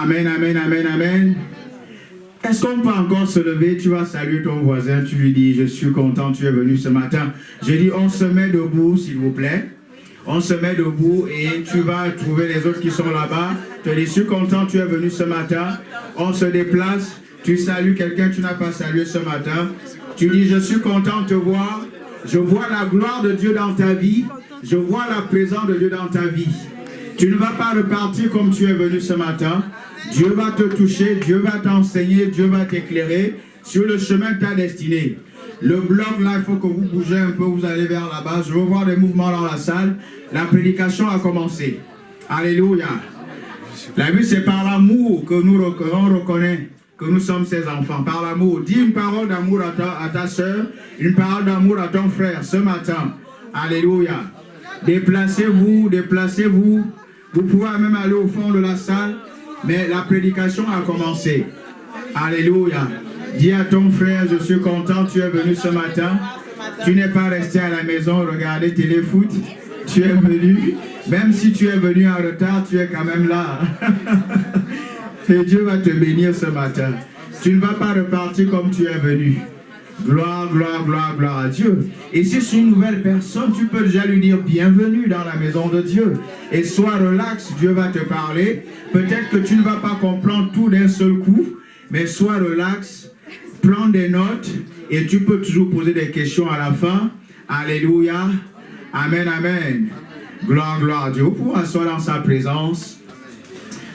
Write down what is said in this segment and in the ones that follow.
Amen, amen, amen, amen. Est-ce qu'on peut encore se lever? Tu vas saluer ton voisin, tu lui dis, je suis content, tu es venu ce matin. Je dis, on se met debout, s'il vous plaît. On se met debout et tu vas trouver les autres qui sont là-bas. Tu dis, je suis content, tu es venu ce matin. On se déplace, tu salues quelqu'un que tu n'as pas salué ce matin. Tu dis, je suis content de te voir. Je vois la gloire de Dieu dans ta vie. Je vois la présence de Dieu dans ta vie. Tu ne vas pas repartir comme tu es venu ce matin. Dieu va te toucher, Dieu va t'enseigner, Dieu va t'éclairer sur le chemin de ta destinée. Le bloc là, il faut que vous bougez un peu, vous allez vers là-bas. Je veux voir des mouvements dans la salle. La prédication a commencé. Alléluia. La vie, c'est par l'amour que nous reconnaît que nous sommes ses enfants. Par l'amour. Dis une parole d'amour à ta soeur, une parole d'amour à ton frère ce matin. Alléluia. Déplacez-vous, déplacez-vous. Vous pouvez même aller au fond de la salle, mais la prédication a commencé. Alléluia. Dis à ton frère, je suis content, tu es venu ce matin. Tu n'es pas resté à la maison regarder téléfoot. Tu es venu, même si tu es venu en retard, tu es quand même là. Et Dieu va te bénir ce matin. Tu ne vas pas repartir comme tu es venu. Gloire, gloire, gloire, gloire à Dieu. Et si c'est une nouvelle personne, tu peux déjà lui dire bienvenue dans la maison de Dieu. Et sois relax, Dieu va te parler. Peut-être que tu ne vas pas comprendre tout d'un seul coup, mais sois relax, prends des notes et tu peux toujours poser des questions à la fin. Alléluia. Amen, amen. Gloire, gloire à Dieu. Vous pouvez asseoir dans sa présence.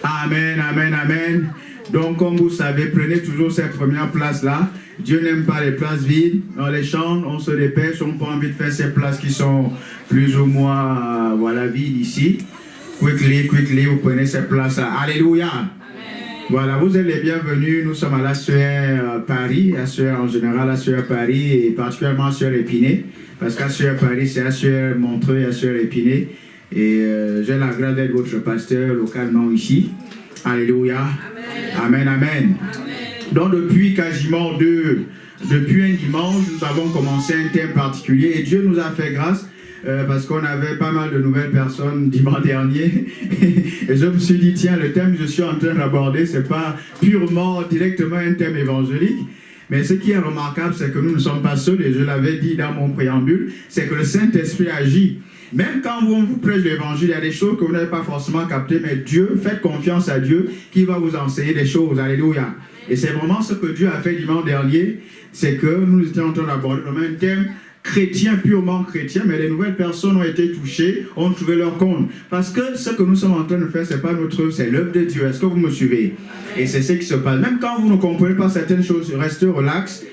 Amen, amen, amen. Donc, comme vous savez, prenez toujours cette première place-là. Dieu n'aime pas les places vides. Dans les chambres, on se dépêche, on n'a pas envie de faire ces places qui sont plus ou moins voilà, vides ici. Quickly, vous prenez ces places-là. Alléluia. Amen. Voilà, vous êtes les bienvenus. Nous sommes à la Sueur Paris, la Sueur en général, la Sueur Paris et particulièrement la Sueur Épinay. Parce qu'à Sueur Paris, c'est la Sueur Montreux et la Sueur Épinay. Et j'ai la grâce d'être votre pasteur localement ici. Alléluia. Amen, amen. Amen. Donc depuis quasiment depuis un dimanche, nous avons commencé un thème particulier et Dieu nous a fait grâce parce qu'on avait pas mal de nouvelles personnes dimanche dernier et je me suis dit tiens, le thème que je suis en train d'aborder, c'est pas purement directement un thème évangélique, mais ce qui est remarquable, c'est que nous ne sommes pas seuls et je l'avais dit dans mon préambule, c'est que le Saint-Esprit agit. Même quand on vous prêche l'évangile, il y a des choses que vous n'avez pas forcément captées, mais Dieu, faites confiance à Dieu qui va vous enseigner des choses. Alléluia. Et c'est vraiment ce que Dieu a fait dimanche dernier, c'est que nous étions en train d'aborder le même thème, chrétien, purement chrétien, mais les nouvelles personnes ont été touchées, ont trouvé leur compte. Parce que ce que nous sommes en train de faire, ce n'est pas notre œuvre, c'est l'œuvre de Dieu. Est-ce que vous me suivez? Et c'est ce qui se passe. Même quand vous ne comprenez pas certaines choses, restez relax.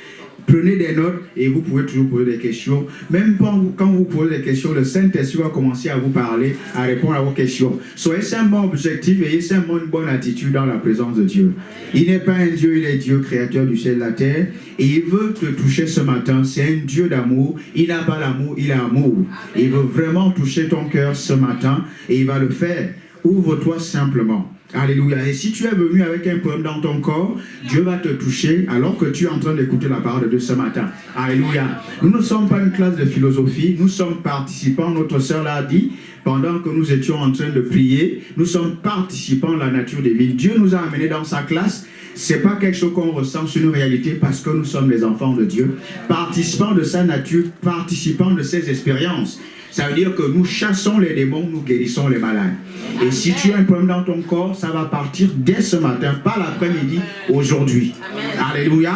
Prenez des notes et vous pouvez toujours poser des questions. Même quand vous posez des questions, le Saint-Esprit va commencer à vous parler, à répondre à vos questions. Soyez simplement objectif et ayez simplement une bonne attitude dans la présence de Dieu. Il n'est pas un Dieu, il est Dieu, créateur du ciel et de la terre. Et il veut te toucher ce matin. C'est un Dieu d'amour. Il n'a pas l'amour, il a amour. Et il veut vraiment toucher ton cœur ce matin et il va le faire. Ouvre-toi simplement. Alléluia. Et si tu es venu avec un problème dans ton corps, Dieu va te toucher alors que tu es en train d'écouter la parole de Dieu ce matin. Alléluia. Nous ne sommes pas une classe de philosophie, nous sommes participants. Notre sœur l'a dit, pendant que nous étions en train de prier, nous sommes participants de la nature divine. Dieu nous a amenés dans sa classe. Ce n'est pas quelque chose qu'on ressent sur une réalité parce que nous sommes les enfants de Dieu. Participants de sa nature, participants de ses expériences. Ça veut dire que nous chassons les démons, nous guérissons les malades. Et si tu as un problème dans ton corps, ça va partir dès ce matin, pas l'après-midi, aujourd'hui. Alléluia.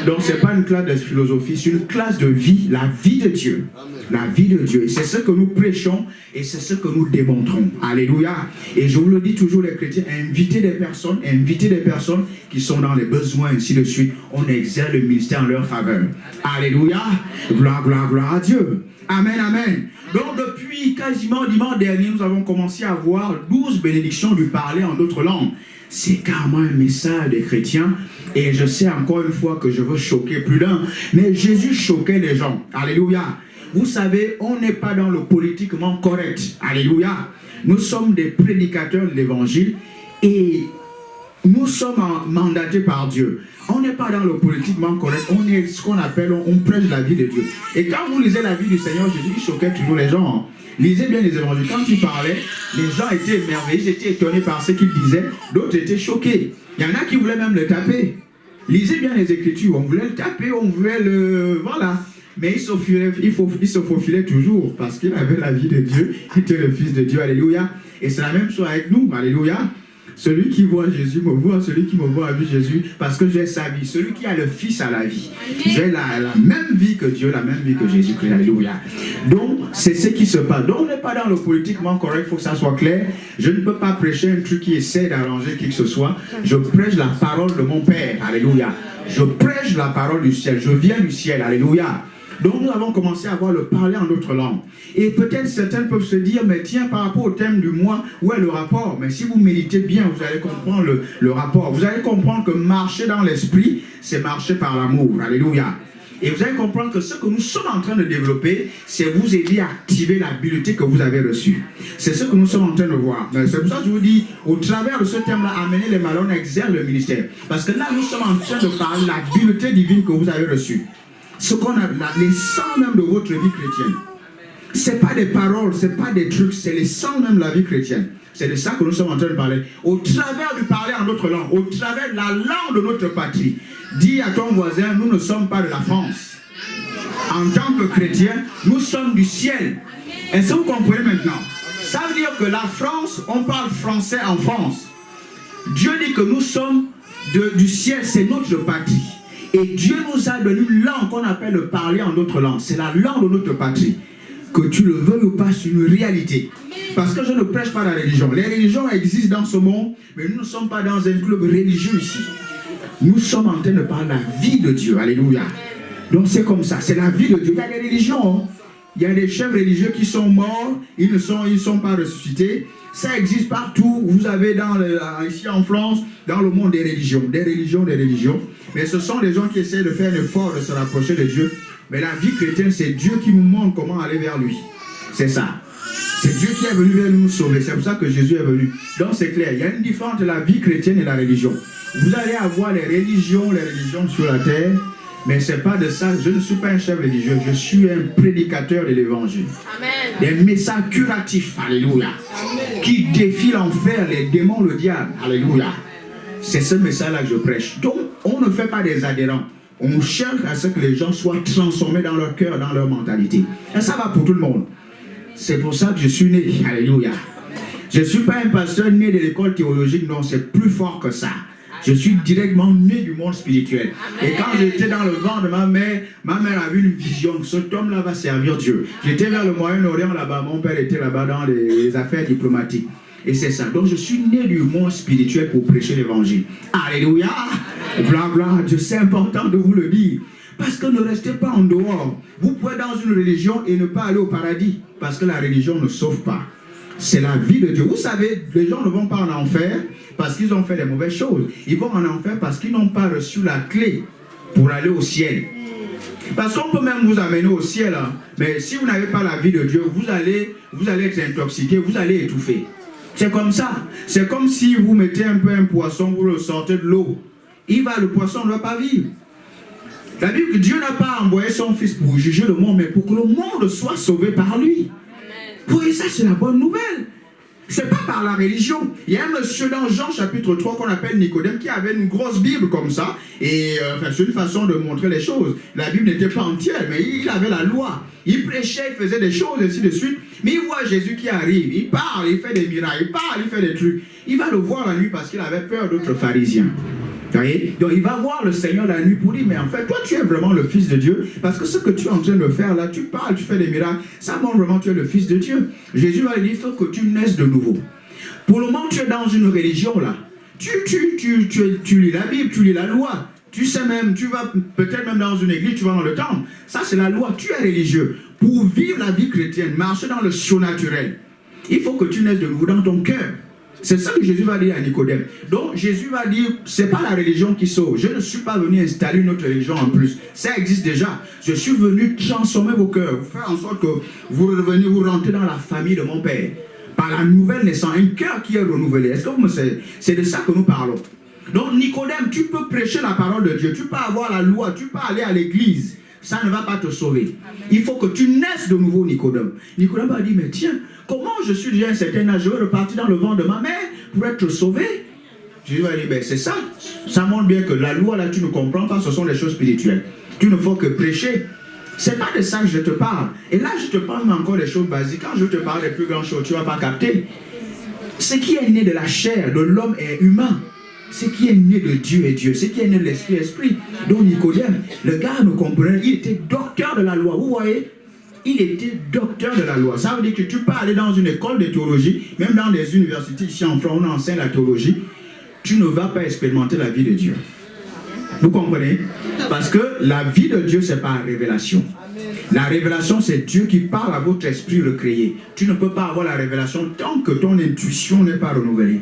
Donc ce n'est pas une classe de philosophie, c'est une classe de vie, la vie de Dieu. La vie de Dieu. Et c'est ce que nous prêchons et c'est ce que nous démontrons. Alléluia. Et je vous le dis toujours, les chrétiens, invitez des personnes qui sont dans les besoins, ainsi de suite. On exerce le ministère en leur faveur. Alléluia. Gloire, gloire, gloire à Dieu. Amen, amen. Donc depuis quasiment dimanche dernier, nous avons commencé à voir 12 bénédictions du parler en d'autres langues. C'est carrément un message des chrétiens. Et je sais encore une fois que je veux choquer plus d'un. Mais Jésus choquait les gens. Alléluia. Vous savez, on n'est pas dans le politiquement correct. Alléluia. Nous sommes des prédicateurs de l'évangile. Et nous sommes mandatés par Dieu. On n'est pas dans le politiquement correct, on est ce qu'on appelle, on prêche la vie de Dieu. Et quand vous lisez la vie du Seigneur Jésus, il choquait toujours les gens. Lisez bien les évangiles. Quand il parlait, les gens étaient émerveillés, ils étaient étonnés par ce qu'il disait. D'autres étaient choqués. Il y en a qui voulaient même le taper. Lisez bien les Écritures. On voulait le taper, on voulait le... Voilà. Mais il se faufilait toujours parce qu'il avait la vie de Dieu. Il était le Fils de Dieu. Alléluia. Et c'est la même chose avec nous. Alléluia. Celui qui voit Jésus me voit, celui qui me voit a vu Jésus, parce que j'ai sa vie. Celui qui a le Fils a la vie. J'ai la même vie que Dieu, la même vie que Jésus-Christ. Alléluia. Donc, c'est ce qui se passe. Donc, on n'est pas dans le politiquement correct, il faut que ça soit clair. Je ne peux pas prêcher un truc qui essaie d'arranger qui que ce soit. Je prêche la parole de mon Père. Alléluia. Je prêche la parole du ciel. Je viens du ciel. Alléluia. Donc nous avons commencé à voir le parler en d'autres langues. Et peut-être certains peuvent se dire, mais tiens, par rapport au thème du mois, où est le rapport? Mais si vous méditez bien, vous allez comprendre le rapport. Vous allez comprendre que marcher dans l'esprit, c'est marcher par l'amour. Alléluia. Et vous allez comprendre que ce que nous sommes en train de développer, c'est vous aider à activer l'habileté que vous avez reçue. C'est ce que nous sommes en train de voir. C'est pour ça que je vous dis, au travers de ce thème-là, amener les malheurs exercent le ministère. Parce que là, nous sommes en train de parler de l'habileté divine que vous avez reçue. Ce qu'on a, les sangs même de votre vie chrétienne. Ce n'est pas des paroles, ce n'est pas des trucs, c'est les sangs même de la vie chrétienne. C'est de ça que nous sommes en train de parler. Au travers du parler en d'autres langues, au travers de la langue de notre patrie. Dis à ton voisin, nous ne sommes pas de la France. En tant que chrétiens, nous sommes du ciel. Est-ce que vous comprenez maintenant? Ça veut dire que la France, on parle français en France. Dieu dit que nous sommes du ciel, c'est notre patrie. Et Dieu nous a donné une langue qu'on appelle le parler en d'autres langues. C'est la langue de notre patrie. Que tu le veuilles ou pas, c'est une réalité. Parce que je ne prêche pas la religion. Les religions existent dans ce monde, mais nous ne sommes pas dans un club religieux ici. Nous sommes en train de parler de la vie de Dieu. Alléluia. Donc c'est comme ça, c'est la vie de Dieu. Il y a des religions. Hein. Il y a des chefs religieux qui sont morts, ils ne sont pas ressuscités. Ça existe partout. Vous avez ici en France, dans le monde des religions. Mais ce sont des gens qui essaient de faire l'effort de se rapprocher de Dieu. Mais la vie chrétienne, c'est Dieu qui nous montre comment aller vers lui. C'est ça. C'est Dieu qui est venu vers nous sauver. C'est pour ça que Jésus est venu. Donc c'est clair, il y a une différence entre la vie chrétienne et la religion. Vous allez avoir les religions sur la terre. Mais ce n'est pas de ça, je ne suis pas un chef religieux, je suis un prédicateur de l'évangile. Des messages curatifs, alléluia, qui défient l'enfer, les démons, le diable, alléluia. C'est ce message-là que je prêche. Donc, on ne fait pas des adhérents. On cherche à ce que les gens soient transformés dans leur cœur, dans leur mentalité. Et ça va pour tout le monde. C'est pour ça que je suis né, alléluia. Je ne suis pas un pasteur né de l'école théologique, non, c'est plus fort que ça. Je suis directement né du monde spirituel. Amen. Et quand j'étais dans le ventre de ma mère a vu une vision. Cet homme-là va servir Dieu. J'étais vers le Moyen-Orient là-bas. Mon père était là-bas dans les affaires diplomatiques. Et c'est ça. Donc je suis né du monde spirituel pour prêcher l'évangile. Alléluia. Blabla. Dieu, c'est important de vous le dire. Parce que ne restez pas en dehors. Vous pouvez être dans une religion et ne pas aller au paradis. Parce que la religion ne sauve pas. C'est la vie de Dieu. Vous savez, les gens ne vont pas en enfer parce qu'ils ont fait des mauvaises choses. Ils vont en enfer parce qu'ils n'ont pas reçu la clé pour aller au ciel. Parce qu'on peut même vous amener au ciel, hein, mais si vous n'avez pas la vie de Dieu, vous allez être intoxiqué, vous allez étouffer. C'est comme ça. C'est comme si vous mettez un peu un poisson, vous le sortez de l'eau. Le poisson ne va pas vivre. La Bible, Dieu n'a pas envoyé son Fils pour juger le monde, mais pour que le monde soit sauvé par lui. Oui, ça c'est la bonne nouvelle. C'est pas par la religion. Il y a un monsieur dans Jean chapitre 3 qu'on appelle Nicodème qui avait une grosse Bible comme ça. Et c'est une façon de montrer les choses. La Bible n'était pas entière, mais il avait la loi. Il prêchait, il faisait des choses, ainsi de suite. Mais il voit Jésus qui arrive. Il parle, il fait des miracles, il parle, il fait des trucs. Il va le voir la nuit parce qu'il avait peur d'autres pharisiens. Donc il va voir le Seigneur la nuit pour dire, mais en fait, toi tu es vraiment le Fils de Dieu, parce que ce que tu es en train de faire là, tu parles, tu fais des miracles, ça montre vraiment que tu es le Fils de Dieu. Jésus va lui dire, il faut que tu naisses de nouveau. Pour le moment, tu es dans une religion là, tu lis la Bible, tu lis la loi, tu sais même, tu vas peut-être même dans une église, tu vas dans le temple, ça c'est la loi, tu es religieux. Pour vivre la vie chrétienne, marcher dans le surnaturel, il faut que tu naisses de nouveau dans ton cœur. C'est ça que Jésus va dire à Nicodème. Donc Jésus va dire, ce n'est pas la religion qui sauve. Je ne suis pas venu installer une autre religion en plus. Ça existe déjà. Je suis venu transformer vos cœurs, vous faire en sorte que vous revenez, vous rentrez dans la famille de mon Père. Par la nouvelle naissance, un cœur qui est renouvelé. Est-ce que vous me savez? C'est de ça que nous parlons. Donc Nicodème, tu peux prêcher la parole de Dieu, tu peux avoir la loi, tu peux aller à l'église. Ça ne va pas te sauver. Il faut que tu naisses de nouveau, Nicodème. Nicodème a dit, mais tiens, comment je suis déjà un certain âge, je vais repartir dans le ventre de ma mère pour être sauvé? Jésus a dit, ben c'est ça. Ça montre bien que la loi, là, tu ne comprends pas, ce sont des choses spirituelles. Tu ne faut que prêcher. C'est pas de ça que je te parle. Et là, je te parle encore des choses basiques. Quand je te parle des plus grandes choses, tu ne vas pas capter. Ce qui est né de la chair, de l'homme est humain. Ce qui est né de Dieu est Dieu. Ce qui est né de l'esprit est esprit. Donc Nicodème, le gars ne comprenait, il était docteur de la loi. Vous voyez? Il était docteur de la loi. Ça veut dire que tu peux aller dans une école de théologie, même dans des universités ici en France, on enseigne la théologie. Tu ne vas pas expérimenter la vie de Dieu. Vous comprenez? Parce que la vie de Dieu, c'est par révélation. La révélation, c'est Dieu qui parle à votre esprit recréé. Tu ne peux pas avoir la révélation tant que ton intuition n'est pas renouvelée.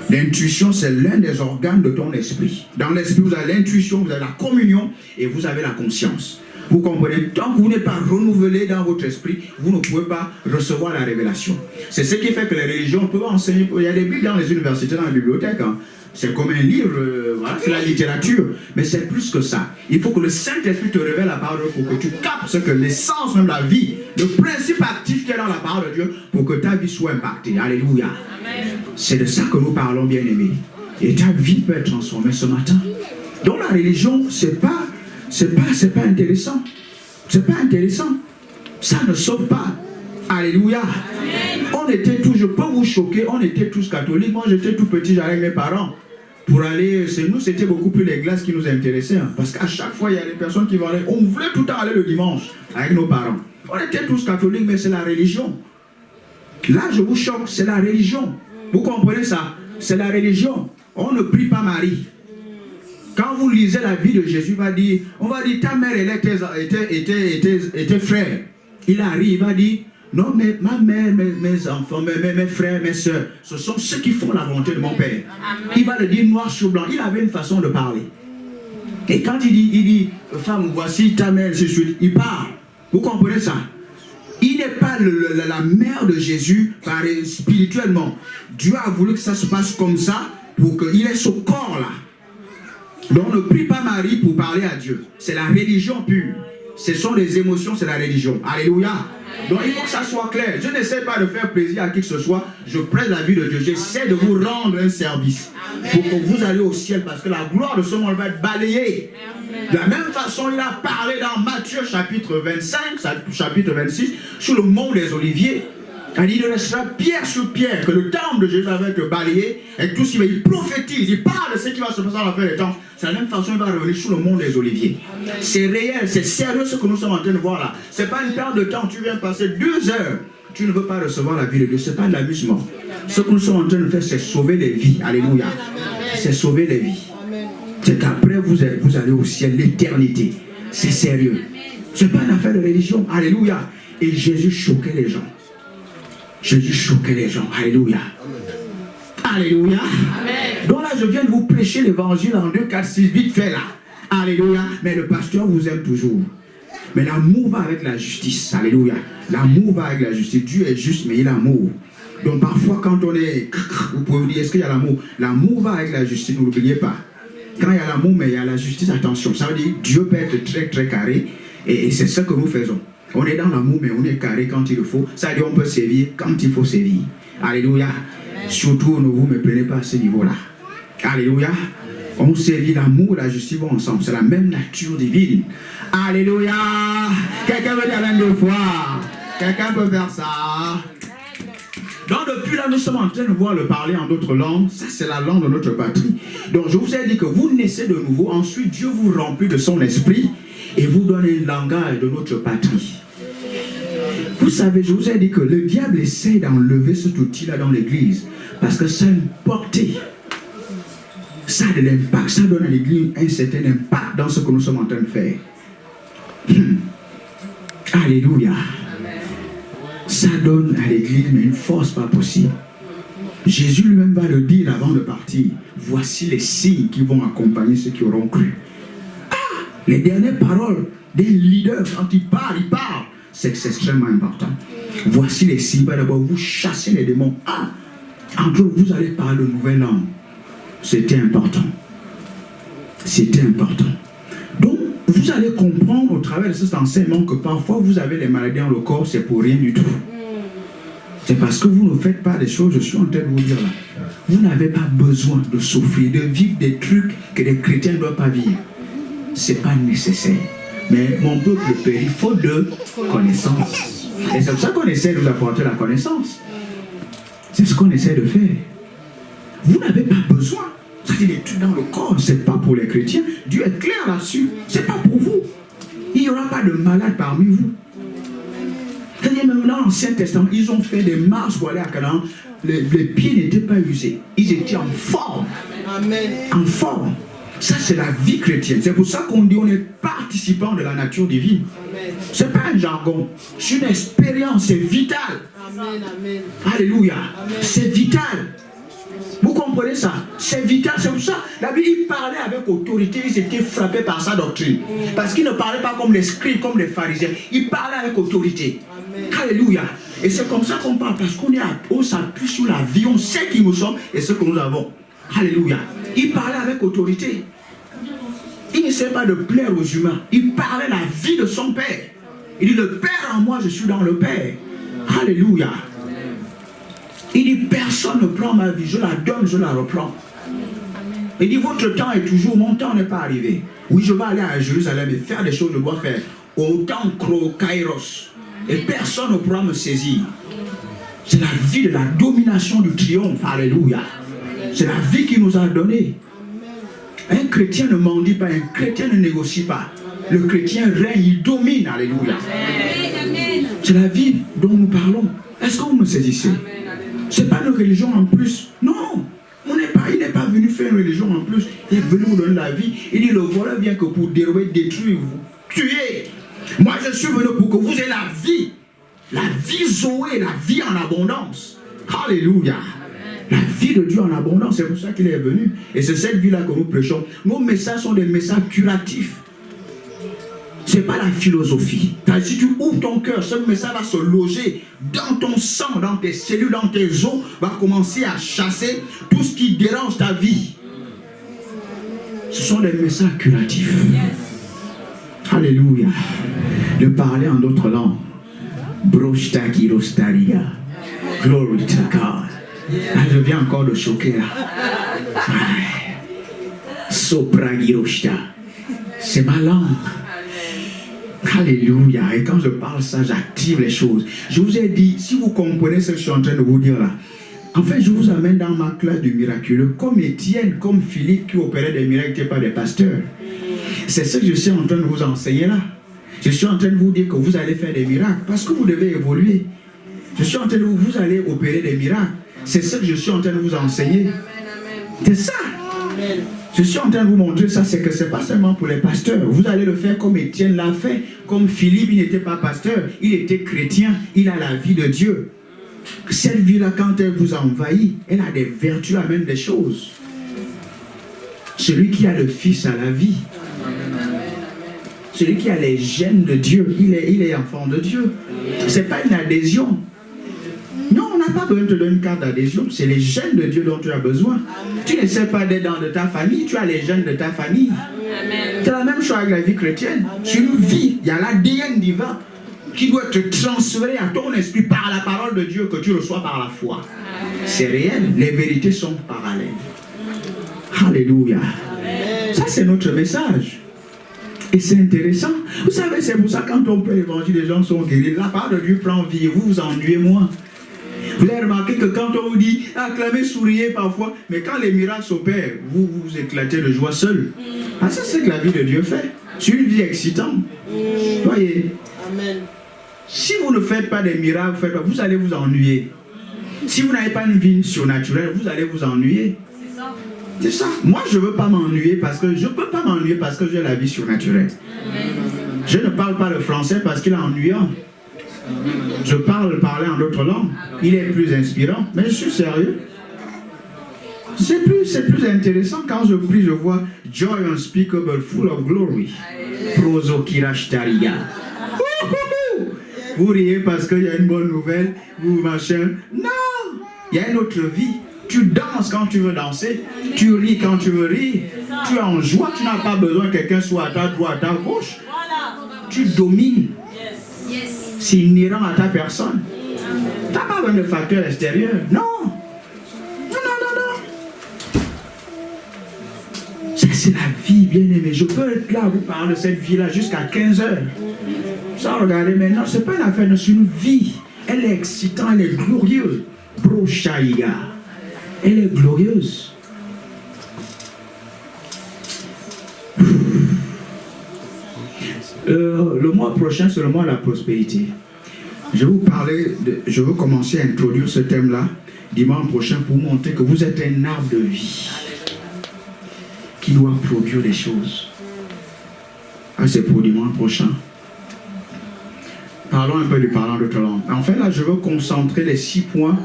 L'intuition, c'est l'un des organes de ton esprit. Dans l'esprit, vous avez l'intuition, vous avez la communion et vous avez la conscience. Vous comprenez? Tant que vous n'êtes pas renouvelé dans votre esprit, vous ne pouvez pas recevoir la révélation. C'est ce qui fait que les religions peuvent enseigner. Il y a des Bibles dans les universités, dans les bibliothèques. Hein. C'est comme un livre, voilà, c'est la littérature. Mais c'est plus que ça. Il faut que le Saint-Esprit te révèle la parole pour que tu captes ce que l'essence même de la vie, le principe actif qui est dans la parole de Dieu, pour que ta vie soit impactée. Alléluia. C'est de ça que nous parlons, bien-aimés. Et ta vie peut être transformée ce matin. Donc la religion, c'est pas intéressant. C'est pas intéressant. Ça ne sauve pas. Alléluia. On était tous, je peux vous choquer, on était tous catholiques. Moi, j'étais tout petit, j'allais avec mes parents. Pour aller, nous, c'était beaucoup plus les glaces qui nous intéressaient. Hein, parce qu'à chaque fois, il y a des personnes qui vont aller. On voulait tout le temps aller le dimanche avec nos parents. On était tous catholiques, mais c'est la religion. Là, je vous choque, c'est la religion. Vous comprenez ça? C'est la religion. On ne prie pas Marie. Quand vous lisez la vie de Jésus, on va dire, ta mère, elle était frère. Il arrive, il va dire, non, mais ma mère, mes enfants, mes frères, mes soeurs, ce sont ceux qui font la volonté de mon Père. Amen. Il va le dire noir sur blanc. Il avait une façon de parler. Et quand il dit, femme, voici ta mère, il parle. Vous comprenez ça? Il n'est pas la mère de Jésus spirituellement. Dieu a voulu que ça se passe comme ça pour qu'il ait ce corps-là. Donc ne prie pas Marie pour parler à Dieu. C'est la religion pure. Ce sont les émotions, c'est la religion. Alléluia. Donc il faut que ça soit clair. Je n'essaie pas de faire plaisir à qui que ce soit. Je prête la vie de Dieu. J'essaie de vous rendre un service. Pour que vous alliez au ciel. Parce que la gloire de ce monde va être balayée. De la même façon, il a parlé dans Matthieu chapitre 25, chapitre 26, sur le mont des Oliviers. Il dit, il restera pierre sur pierre, que le temple de Jésus va être balayé, et tout ce qu'il il prophétise, il parle de ce qui va se passer à la fin des temps. C'est la même façon qu'il va revenir sur le mont des Oliviers. C'est réel, c'est sérieux ce que nous sommes en train de voir là. Ce n'est pas une perte de temps, tu viens passer 2 heures, tu ne veux pas recevoir la vie de Dieu, ce n'est pas de l'amusement. Ce que nous sommes en train de faire, c'est sauver les vies. Alléluia. C'est sauver les vies. C'est qu'après vous allez au ciel, l'éternité. C'est sérieux. Ce n'est pas une affaire de religion. Alléluia. Et Jésus choquait les gens. Jésus choquait les gens. Alléluia. Alléluia. Amen. Donc là, je viens de vous prêcher l'évangile en 2, 4, 6, vite fait là. Alléluia. Mais le pasteur vous aime toujours. Mais l'amour va avec la justice. Alléluia. L'amour va avec la justice. Dieu est juste, mais il a l'amour. Donc parfois, quand on est... Vous pouvez vous dire, est-ce qu'il y a l'amour? L'amour va avec la justice, ne l'oubliez pas. Quand il y a l'amour, mais il y a la justice, attention. Ça veut dire Dieu peut être très, très carré. Et c'est ce que nous faisons. On est dans l'amour, mais on est carré quand il le faut. Ça veut dire on peut sévir quand il faut sévir. Alléluia. Amen. Surtout, ne vous méprenez pas à ce niveau-là. Alléluia. On sévit, l'amour et la justice vont ensemble. C'est la même nature divine. Alléluia. Quelqu'un veut dire l'un deux fois. Quelqu'un peut faire ça. Donc depuis là, nous sommes en train de voir le parler en d'autres langues. Ça, c'est la langue de notre patrie. Donc je vous ai dit que vous naissez de nouveau. Ensuite, Dieu vous remplit de son esprit et vous donne un langage de notre patrie. Vous savez, je vous ai dit que le diable essaie d'enlever cet outil-là dans l'église. Parce que ça a une portée. Ça a de l'impact. Ça donne à l'église un certain impact dans ce que nous sommes en train de faire. Alléluia. Ça donne à l'église mais une force pas possible. Jésus lui-même va le dire avant de partir. Voici les signes qui vont accompagner ceux qui auront cru. Les dernières paroles des leaders, quand ils parlent, c'est extrêmement important. Voici les signes. D'abord, vous chassez les démons. Entre vous, vous allez parler de nouvelles langues. C'était important. C'était important. Donc, vous allez comprendre au travers de cet enseignement que parfois vous avez des maladies dans le corps, c'est pour rien du tout. C'est parce que vous ne faites pas des choses, je suis en train de vous dire là. Vous n'avez pas besoin de souffrir, de vivre des trucs que les chrétiens ne doivent pas vivre. Ce n'est pas nécessaire. Mais mon peuple périt faute de connaissance. Et c'est pour ça qu'on essaie de vous apporter la connaissance. C'est ce qu'on essaie de faire. Vous n'avez pas besoin. C'est-à-dire des trucs dans le corps, ce n'est pas pour les chrétiens. Dieu est clair là-dessus. Ce n'est pas pour vous. Il n'y aura pas de malade parmi vous. C'est-à-dire même dans l'Ancien Testament, ils ont fait des marches pour aller à Canaan. Les pieds n'étaient pas usés. Ils étaient en forme. Amen. En forme. Ça, c'est la vie chrétienne. C'est pour ça qu'on dit qu'on est participant de la nature divine. Ce n'est pas un jargon. C'est une expérience. C'est vital. Amen. Amen. Alléluia. C'est vital. Vous comprenez ça? C'est vital. C'est pour ça la Bible, il parlait avec autorité. Ils étaient frappés par sa doctrine. Parce qu'il ne parlait pas comme les scribes, comme les pharisiens. Il parlait avec autorité. Amen. Alléluia. Et c'est comme ça qu'on parle. Parce qu'on s'appuie sur la vie. On sait qui nous sommes et ce que nous avons. Alléluia. Amen. Il parlait avec autorité. Il n'essayait pas de plaire aux humains. Il parlait la vie de son Père. Il dit, le Père en moi, je suis dans le Père. Alléluia. Il dit, personne ne prend ma vie, je la donne, je la reprends. Il dit, votre temps est toujours, mon temps n'est pas arrivé. Oui, je vais aller à Jérusalem et faire des choses que je dois faire. Au temps Kairos. Et personne ne pourra me saisir. C'est la vie de la domination du triomphe. Alléluia. C'est la vie qu'il nous a donnée. Un chrétien ne mendie pas, un chrétien ne négocie pas. Le chrétien règne, il domine. Alléluia. C'est la vie dont nous parlons. Est-ce que vous me saisissez? Ce n'est pas une religion en plus. Non. Il n'est pas venu faire une religion en plus. Il est venu vous donner la vie. Il dit, le voleur vient que pour dérober, détruire, vous tuer. Moi, je suis venu pour que vous ayez la vie. La vie Zoé, la vie en abondance. Alléluia. La vie de Dieu en abondance, c'est pour ça qu'il est venu. Et c'est cette vie-là que nous prêchons. Nos messages sont des messages curatifs. Ce n'est pas la philosophie. Si tu ouvres ton cœur, ce message va se loger dans ton sang, dans tes cellules, dans tes os, va commencer à chasser tout ce qui dérange ta vie. Ce sont des messages curatifs. Alléluia. De parler en d'autres langues. Broshtakirostariga. Glory to God. Ah, je viens encore de choquer là. Sopragiroshta. C'est ma langue. Alléluia. Et quand je parle ça, j'active les choses. Je vous ai dit, si vous comprenez ce que je suis en train de vous dire là, en fait, je vous amène dans ma classe du miraculeux, comme Étienne, comme Philippe qui opérait des miracles, qui n'étaient pas des pasteurs. C'est ce que je suis en train de vous enseigner là. Je suis en train de vous dire que vous allez faire des miracles parce que vous devez évoluer. Je suis en train de vous allez opérer des miracles. C'est ce que je suis en train de vous enseigner. C'est ça. Je suis en train de vous montrer ça, c'est que ce n'est pas seulement pour les pasteurs. Vous allez le faire comme Étienne l'a fait. Comme Philippe, il n'était pas pasteur, il était chrétien, il a la vie de Dieu. Cette vie-là, quand elle vous envahit, elle a des vertus, amène des choses. Celui qui a le Fils a la vie. Celui qui a les gènes de Dieu, il est enfant de Dieu. Ce n'est pas une adhésion. Non, on n'a pas besoin de te donner une carte d'adhésion. C'est les gènes de Dieu dont tu as besoin. Tu n'essaies pas d'être dans de ta famille, tu as les gènes de ta famille. C'est la même chose avec la vie chrétienne. Tu vis, il y a l'ADN divin qui doit te transférer à ton esprit par la parole de Dieu que tu reçois par la foi. C'est réel, les vérités sont parallèles. Alléluia. Ça, c'est notre message. Et c'est intéressant. Vous savez, c'est pour ça quand on peut l'évangile, les gens sont guéris. La parole de Dieu prend vie et vous vous ennuyez moins. Vous avez remarqué que quand on vous dit acclamez, souriez parfois, mais quand les miracles s'opèrent, vous vous éclatez de joie seul. Ah, ça, c'est ce que la vie de Dieu fait. C'est une vie excitante. Voyez. Amen. Si vous ne faites pas des miracles, vous allez vous ennuyer. Si vous n'avez pas une vie surnaturelle, vous allez vous ennuyer. C'est ça. C'est ça. Moi, je ne veux pas m'ennuyer parce que je ne peux pas m'ennuyer parce que j'ai la vie surnaturelle. Amen. Je ne parle pas le français parce qu'il est ennuyant. Je parler en d'autres langues. Il est plus inspirant. Mais je suis sérieux. C'est plus intéressant. Quand je prie, je vois Joy unspeakable, full of glory. Prozo kirashtariga. Vous riez parce qu'il y a une bonne nouvelle. Vous machin. Non. Il y a une autre vie. Tu danses quand tu veux danser. Tu ris quand tu veux rire. Tu es en joie. Tu n'as pas besoin que quelqu'un soit à ta droite, à ta gauche. Tu domines. C'est inhérent à ta personne. Tu n'as pas besoin de facteurs extérieurs. Non. Ça, c'est la vie, bien aimé. Je peux être là, vous parler de cette vie-là jusqu'à 15 heures. Sans regarder maintenant, ce n'est pas une affaire, c'est une vie. Elle est excitante, elle est glorieuse. Brochaïga. Elle est glorieuse. Le mois prochain, c'est le mois de la prospérité. Je veux commencer à introduire ce thème-là dimanche prochain pour vous montrer que vous êtes un arbre de vie qui doit produire des choses. Ah, c'est pour dimanche prochain. Parlons un peu du parlant de talent. En fait, là, je veux concentrer les 6 points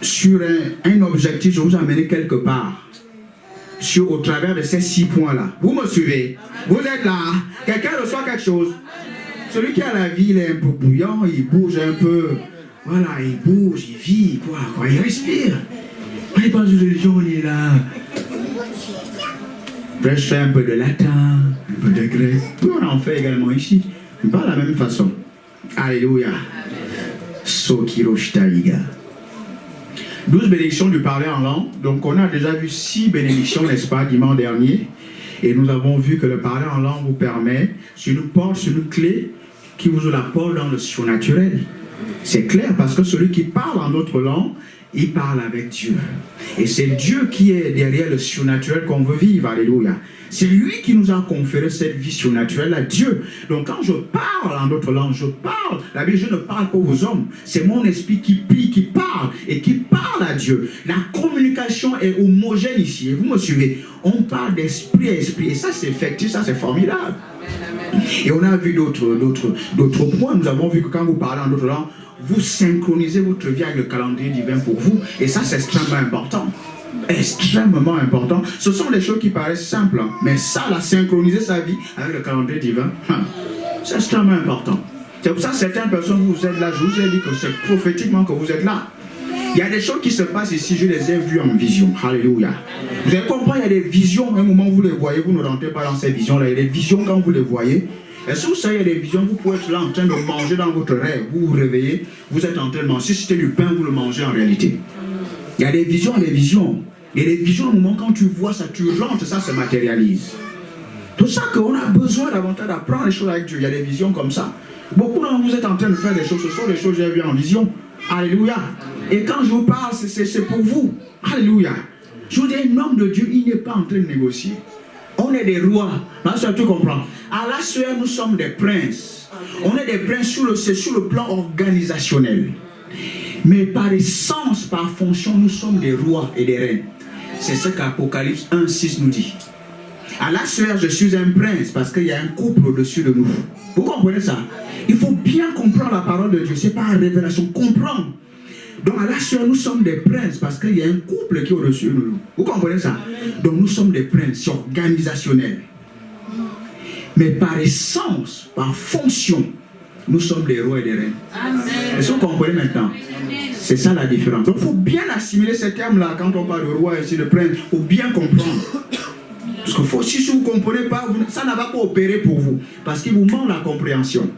sur un objectif. Je vais vous amener quelque part. Au travers de ces 6 points-là. Vous me suivez? Vous êtes là. Quelqu'un reçoit quelque chose. Celui qui a la vie, il est un peu bouillant, il bouge un peu. Voilà, il bouge, il vit, quoi. Il respire. Il pense aux religions, on est là. Je fais un peu de latin, un peu de grec. Oui, on en fait également ici. Mais pas de la même façon. Alléluia. Sokiroshtaïga. 12 bénédictions du parler en langue. Donc on a déjà vu 6 bénédictions, n'est-ce pas, dimanche dernier. Et nous avons vu que le parler en langue vous permet, c'est une porte, c'est une clé qui vous ouvre la porte dans le surnaturel. C'est clair parce que celui qui parle en notre langue, il parle avec Dieu. Et c'est Dieu qui est derrière le surnaturel qu'on veut vivre. Alléluia. C'est lui qui nous a conféré cette vie surnaturelle à Dieu. Donc quand je parle en d'autres langues, je parle. La Bible, je ne parle pas aux hommes. C'est mon esprit qui prie, qui parle et qui parle à Dieu. La communication est homogène ici. Et vous me suivez. On parle d'esprit à esprit. Et ça, c'est effectif, ça, c'est formidable. Et on a vu d'autres points. Nous avons vu que quand vous parlez en d'autres langues, vous synchronisez votre vie avec le calendrier divin pour vous. Et ça, c'est extrêmement important. Extrêmement important. Ce sont des choses qui paraissent simples. Mais ça, la synchroniser sa vie avec le calendrier divin, c'est extrêmement important. C'est pour ça que certaines personnes, vous êtes là. Je vous ai dit que c'est prophétiquement que vous êtes là. Il y a des choses qui se passent ici, je les ai vues en vision. Alléluia. Vous allez comprendre, il y a des visions. À un moment, vous les voyez, vous ne rentrez pas dans ces visions-là. Il y a des visions quand vous les voyez. Et si vous savez, il y a des visions, vous pouvez être là en train de manger dans votre rêve. Vous vous réveillez, vous êtes en train de manger. Si c'était du pain, vous le mangez en réalité. Il y a des visions, des visions. Et les visions, au moment quand tu vois ça, tu rentres, ça se matérialise. Tout ça qu'on a besoin davantage d'apprendre les choses avec Dieu. Il y a des visions comme ça. Beaucoup d'entre vous êtes en train de faire des choses. Ce sont des choses que j'ai vues en vision. Alléluia. Et quand je vous parle, c'est pour vous. Alléluia. Je vous dis, un homme de Dieu, il n'est pas en train de négocier. On est des rois. Parce que tu comprends. À la sueur, nous sommes des princes. On est des princes sur le plan organisationnel. Mais par essence, par fonction, nous sommes des rois et des reines. C'est ce qu'Apocalypse 1:6 nous dit. À la sueur, je suis un prince parce qu'il y a un couple au-dessus de nous. Vous comprenez ça? Il faut bien comprendre la parole de Dieu. Ce n'est pas une révélation. Comprendre. Donc à la sueur, nous sommes des princes parce qu'il y a un couple qui est au-dessus de nous. Vous comprenez ça? Donc nous sommes des princes, c'est organisationnel. Mais par essence, par fonction, nous sommes des rois et des reines. Est-ce que vous comprenez maintenant? C'est ça la différence. Donc il faut bien assimiler ces termes-là quand on parle de roi et de prince. Il faut bien comprendre. Parce que si vous ne comprenez pas, ça ne va pas opérer pour vous. Parce qu'il vous manque la compréhension.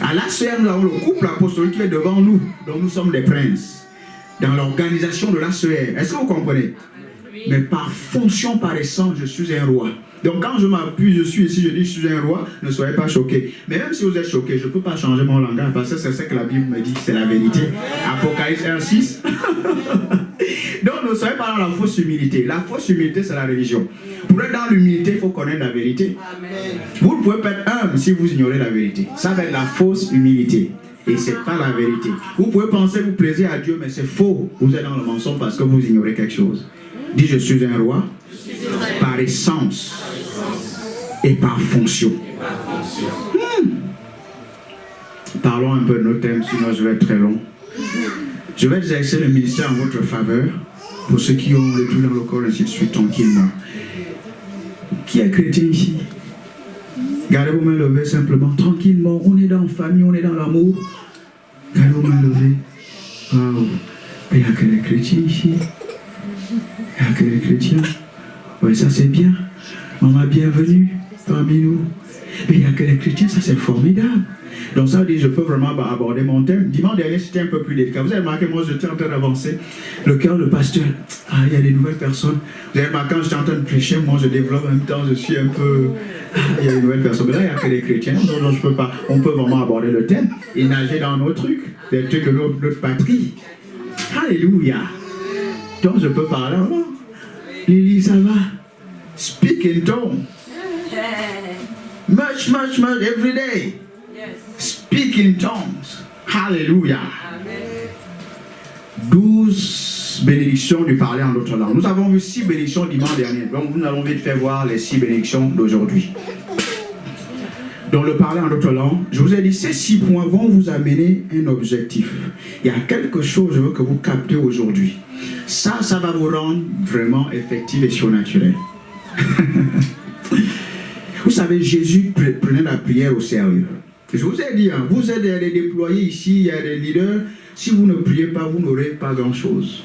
À la sueur, nous avons le couple apostolique qui est devant nous. Donc nous sommes des princes. Dans l'organisation de la sueur. Est-ce que vous comprenez? Mais par fonction, par essence, je suis un roi. Donc quand je m'appuie, je suis ici, je dis je suis un roi, ne soyez pas choqués. Mais même si vous êtes choqués, je ne peux pas changer mon langage parce que c'est ce que la Bible me dit, c'est la vérité. Apocalypse 1:6. Donc ne soyez pas dans la fausse humilité. La fausse humilité, c'est la religion. Pour être dans l'humilité, il faut connaître la vérité. Vous ne pouvez pas être humble si vous ignorez la vérité. Ça va être la fausse humilité. Et ce n'est pas la vérité. Vous pouvez penser vous plaisir à Dieu, mais c'est faux. Vous êtes dans le mensonge parce que vous ignorez quelque chose. Dis, je suis un roi par essence et par fonction. Parlons un peu de nos thèmes, sinon je vais être très long. Je vais exercer le ministère en votre faveur pour ceux qui ont le tout dans le corps, ainsi de suite, tranquillement. Qui est chrétien ici? Gardez vos mains levées simplement, tranquillement. On est dans la famille, on est dans l'amour. Gardez vos mains levées. Waouh! Il y a que les chrétiens ici. Il n'y a que les chrétiens. Oui, ça c'est bien. Maman, bienvenue parmi nous. Mais il n'y a que les chrétiens, ça c'est formidable. Donc ça veut dire, je peux vraiment aborder mon thème. Dimanche dernier, c'était un peu plus délicat. Vous avez remarqué, moi, j'étais en train d'avancer. Le cœur de pasteur, il y a des nouvelles personnes. Vous avez remarqué, quand j'étais en train de prêcher, moi, je développe en même temps, je suis un peu... il y a des nouvelles personnes. Mais là, il n'y a que les chrétiens. Donc, je peux pas... On peut vraiment aborder le thème et nager dans nos trucs, des trucs de notre patrie. Alléluia. Donc, je peux parler. Oh, Lily, ça va? Speak in tongues. Much, much, much, every day. Speak in tongues. Hallelujah. 12 bénédictions du parler en d'autres langues. Nous avons vu 6 bénédictions dimanche dernier. Donc nous allons vite faire voir les 6 bénédictions d'aujourd'hui. Dans le parler en d'autres langues, je vous ai dit, ces 6 points vont vous amener un objectif. Il y a quelque chose, je veux que vous captez aujourd'hui. Ça va vous rendre vraiment effectif et surnaturel. Vous savez, Jésus prenait la prière au sérieux. Je vous ai dit, hein, vous êtes des déployés ici, il y a des leaders. Si vous ne priez pas, vous n'aurez pas grand-chose.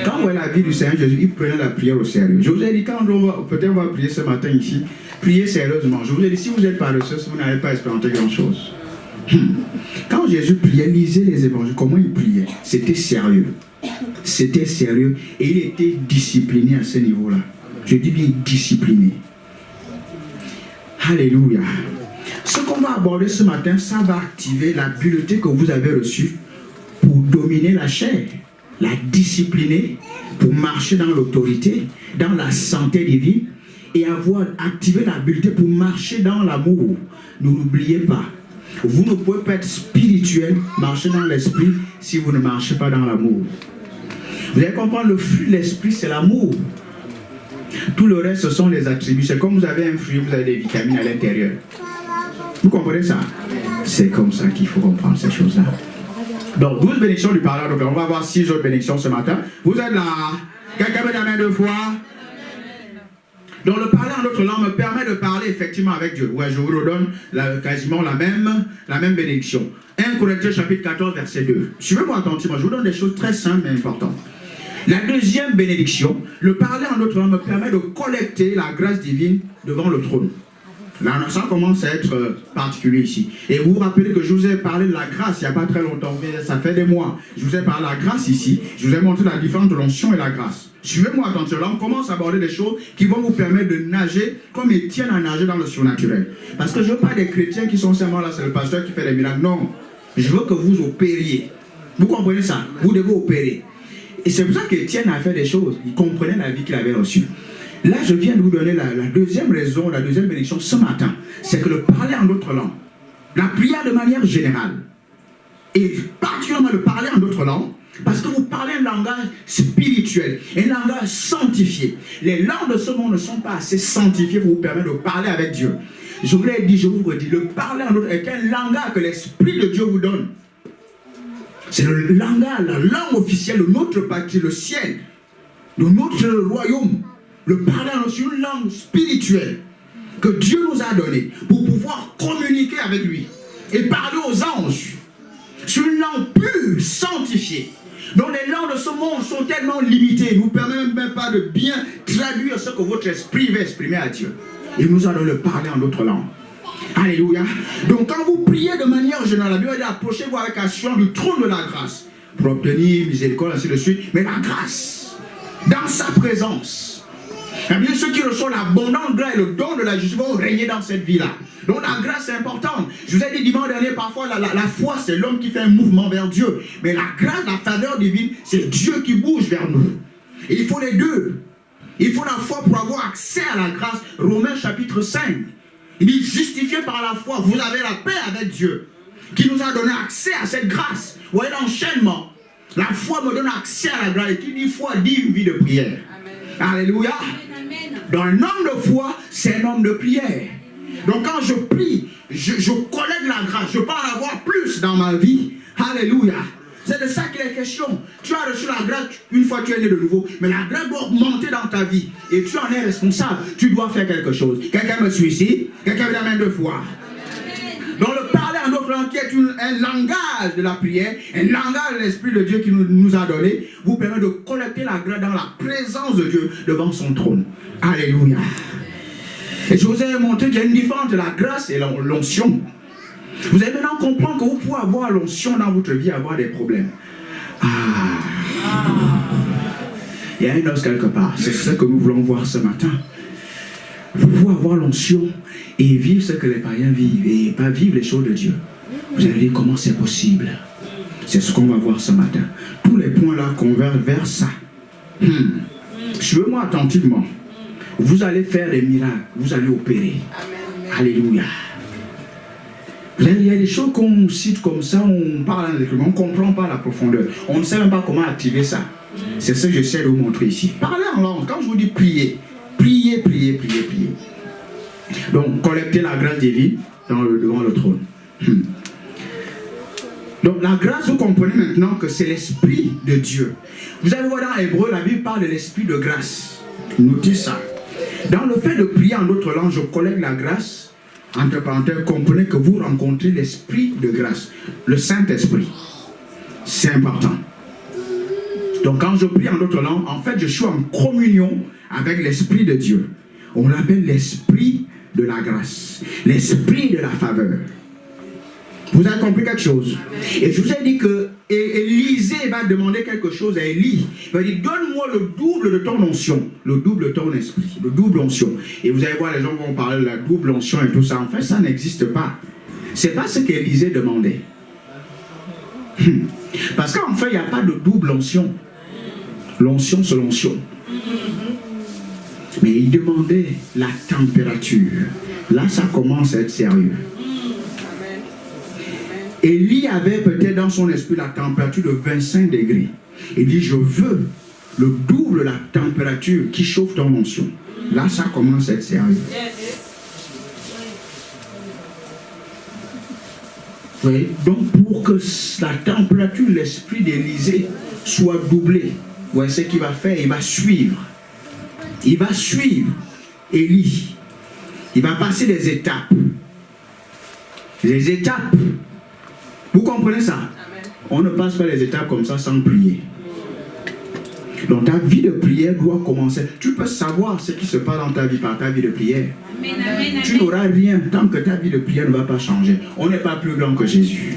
Quand vous voyez la vie du Seigneur Jésus, il prenait la prière au sérieux. Je vous ai dit, quand peut-être on va prier ce matin ici, priez sérieusement. Je vous ai dit, si vous êtes paresseux, vous n'allez pas expérimenter grand-chose. Quand Jésus priait, lisez les évangiles, comment il priait? C'était sérieux. C'était sérieux et il était discipliné à ce niveau-là. Je dis bien discipliné. Alléluia. Ce qu'on va aborder ce matin, ça va activer l'habileté que vous avez reçue pour dominer la chair, la discipliner, pour marcher dans l'autorité, dans la santé divine et avoir activé l'habileté pour marcher dans l'amour. N'oubliez pas, vous ne pouvez pas être spirituel, marcher dans l'esprit si vous ne marchez pas dans l'amour. Vous allez comprendre, le fruit de l'esprit, c'est l'amour. Tout le reste, ce sont les attributs. C'est comme vous avez un fruit, vous avez des vitamines à l'intérieur. Vous comprenez ça? C'est comme ça qu'il faut comprendre ces choses-là. Donc, 12 bénédictions du parler. Donc, on va avoir 6 autres bénédictions ce matin. Vous êtes là? Quelqu'un met la main 2 fois? Donc, le parler en d'autres langues me permet de parler effectivement avec Dieu. Ouais, je vous redonne quasiment la même bénédiction. 1 Corinthiens chapitre 14, verset 2. Suivez-moi attentivement. Je vous donne des choses très simples mais importantes. La deuxième bénédiction, le parler en d'autres langues me permet de collecter la grâce divine devant le trône. Là, ça commence à être particulier ici. Et vous vous rappelez que je vous ai parlé de la grâce il n'y a pas très longtemps, mais ça fait des mois. Je vous ai parlé de la grâce ici. Je vous ai montré la différence de l'onction et la grâce. Suivez-moi attention. Là, on commence à aborder des choses qui vont vous permettre de nager comme Étienne a nagé dans le surnaturel. Parce que je ne veux pas des chrétiens qui sont seulement là, c'est le pasteur qui fait des miracles. Non. Je veux que vous opériez. Vous comprenez ça? Vous devez opérer. Et c'est pour ça qu'Étienne a fait des choses. Il comprenait la vie qu'il avait reçue. Là, je viens de vous donner la deuxième raison, la deuxième bénédiction ce matin. C'est que le parler en d'autres langues, la prière de manière générale, et particulièrement le parler en d'autres langues, parce que vous parlez un langage spirituel, un langage sanctifié. Les langues de ce monde ne sont pas assez sanctifiées pour vous permettre de parler avec Dieu. Je vous l'ai dit, je vous redis, le parler en d'autres est un langage que l'Esprit de Dieu vous donne. C'est le langage, la langue officielle de notre patrie, le ciel, de notre royaume. Le parler c'est une langue spirituelle que Dieu nous a donnée pour pouvoir communiquer avec lui et parler aux anges. C'est une langue pure, sanctifiée. Donc les langues de ce monde sont tellement limitées, ne nous permettent même pas de bien traduire ce que votre esprit va exprimer à Dieu. Il nous a donné le parler en d'autres langues. Alléluia. Donc quand vous priez de manière générale, la Bible dit approchez-vous avec assurance du trône de la grâce pour obtenir miséricorde, ainsi de suite. Mais la grâce, dans sa présence. Et bien ceux qui reçoivent l'abondante grâce et le don de la justice vont régner dans cette vie-là. Donc la grâce est importante. Je vous ai dit dimanche dernier, parfois la foi c'est l'homme qui fait un mouvement vers Dieu. Mais la grâce, la faveur divine, c'est Dieu qui bouge vers nous. Et il faut les deux. Il faut la foi pour avoir accès à la grâce. Romains chapitre 5. Il dit justifié par la foi, vous avez la paix avec Dieu. Qui nous a donné accès à cette grâce. Vous voyez l'enchaînement. La foi me donne accès à la grâce. Et qui dit foi dit une vie de prière. Amen. Alléluia. Dans un homme de foi, c'est un homme de prière. Donc quand je prie, je collecte la grâce. Je peux en avoir plus dans ma vie. Alléluia. C'est de ça qu'il est question. Tu as reçu la grâce une fois que tu es né de nouveau. Mais la grâce doit augmenter dans ta vie. Et tu en es responsable. Tu dois faire quelque chose. Quelqu'un me suit ici. Quelqu'un met la main 2 fois. Donc le parler en d'autres blanc qui est un langage de la prière, un langage de l'Esprit de Dieu qui nous a donné, vous permet de collecter la grâce dans la présence de Dieu devant son trône. Alléluia. Et je vous ai montré qu'il y a une différence de la grâce et l'onction. Vous allez maintenant comprendre que vous pouvez avoir l'onction dans votre vie et avoir des problèmes. Il y a une os quelque part. C'est ce que nous voulons voir ce matin. Vous pouvez avoir l'onction et vivre ce que les païens vivent et pas vivre les choses de Dieu. Vous allez dire comment c'est possible. C'est ce qu'on va voir ce matin. Tous les points là convergent vers ça. Suivez-moi attentivement. Vous allez faire des miracles. Vous allez opérer. Amen. Alléluia. Il y a des choses qu'on cite comme ça, on parle en écrivant, on ne comprend pas la profondeur. On ne sait même pas comment activer ça. C'est ce que j'essaie de vous montrer ici. Parlez en langue. Quand je vous dis prier, priez, priez, priez, priez. Donc, collectez la grâce divine devant le trône. Donc, la grâce, vous comprenez maintenant que c'est l'Esprit de Dieu. Vous allez voir dans Hébreu, la Bible parle de l'Esprit de grâce. Notez ça. Dans le fait de prier en d'autres langues, je collecte la grâce. Entre parenthèses, comprenez que vous rencontrez l'Esprit de grâce, le Saint-Esprit. C'est important. Donc quand je prie en d'autres langues, en fait je suis en communion avec l'Esprit de Dieu. On l'appelle l'Esprit de la grâce, l'Esprit de la faveur. Vous avez compris quelque chose? Et je vous ai dit que Élisée va demander quelque chose à Élie. Il va dire, donne-moi le double de ton onction, le double de ton esprit, le double onction. Et vous allez voir, les gens vont parler de la double onction et tout ça. En fait, ça n'existe pas. Ce n'est pas ce qu'Élisée demandait. Parce qu'en fait, il n'y a pas de double onction. L'onction, c'est l'onction. Mais il demandait la température. Là, ça commence à être sérieux. Élie avait peut-être dans son esprit la température de 25 degrés. Il dit, je veux le double de la température qui chauffe ton onction. Là, ça commence à être sérieux. Oui. Donc, pour que la température de l'esprit d'Élisée soit doublée, voyez ce qu'il va faire, il va suivre. Il va suivre Élie. Il va passer des étapes. Les étapes. Vous comprenez ça? Amen. On ne passe pas les étapes comme ça sans prier. Donc ta vie de prière doit commencer. Tu peux savoir ce qui se passe dans ta vie par ta vie de prière. Amen, amen, tu n'auras rien tant que ta vie de prière ne va pas changer. On n'est pas plus grand que Jésus.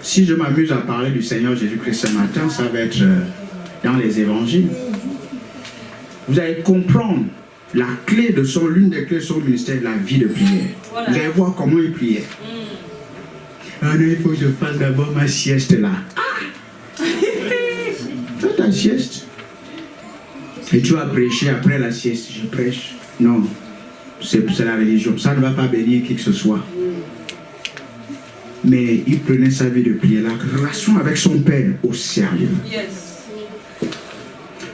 Si je m'amuse à parler du Seigneur Jésus-Christ ce matin, ça va être dans les évangiles. Vous allez comprendre la clé de l'une des clés de son ministère, la vie de prière. Voilà. Vous allez voir comment il priait. Ah non, il faut que je fasse d'abord ma sieste là. Fais ta sieste. Et tu vas prêcher après la sieste. Je prêche. Non, c'est la religion. Ça ne va pas bénir qui que ce soit. Mais il prenait sa vie de prière, la relation avec son Père au sérieux. Yes.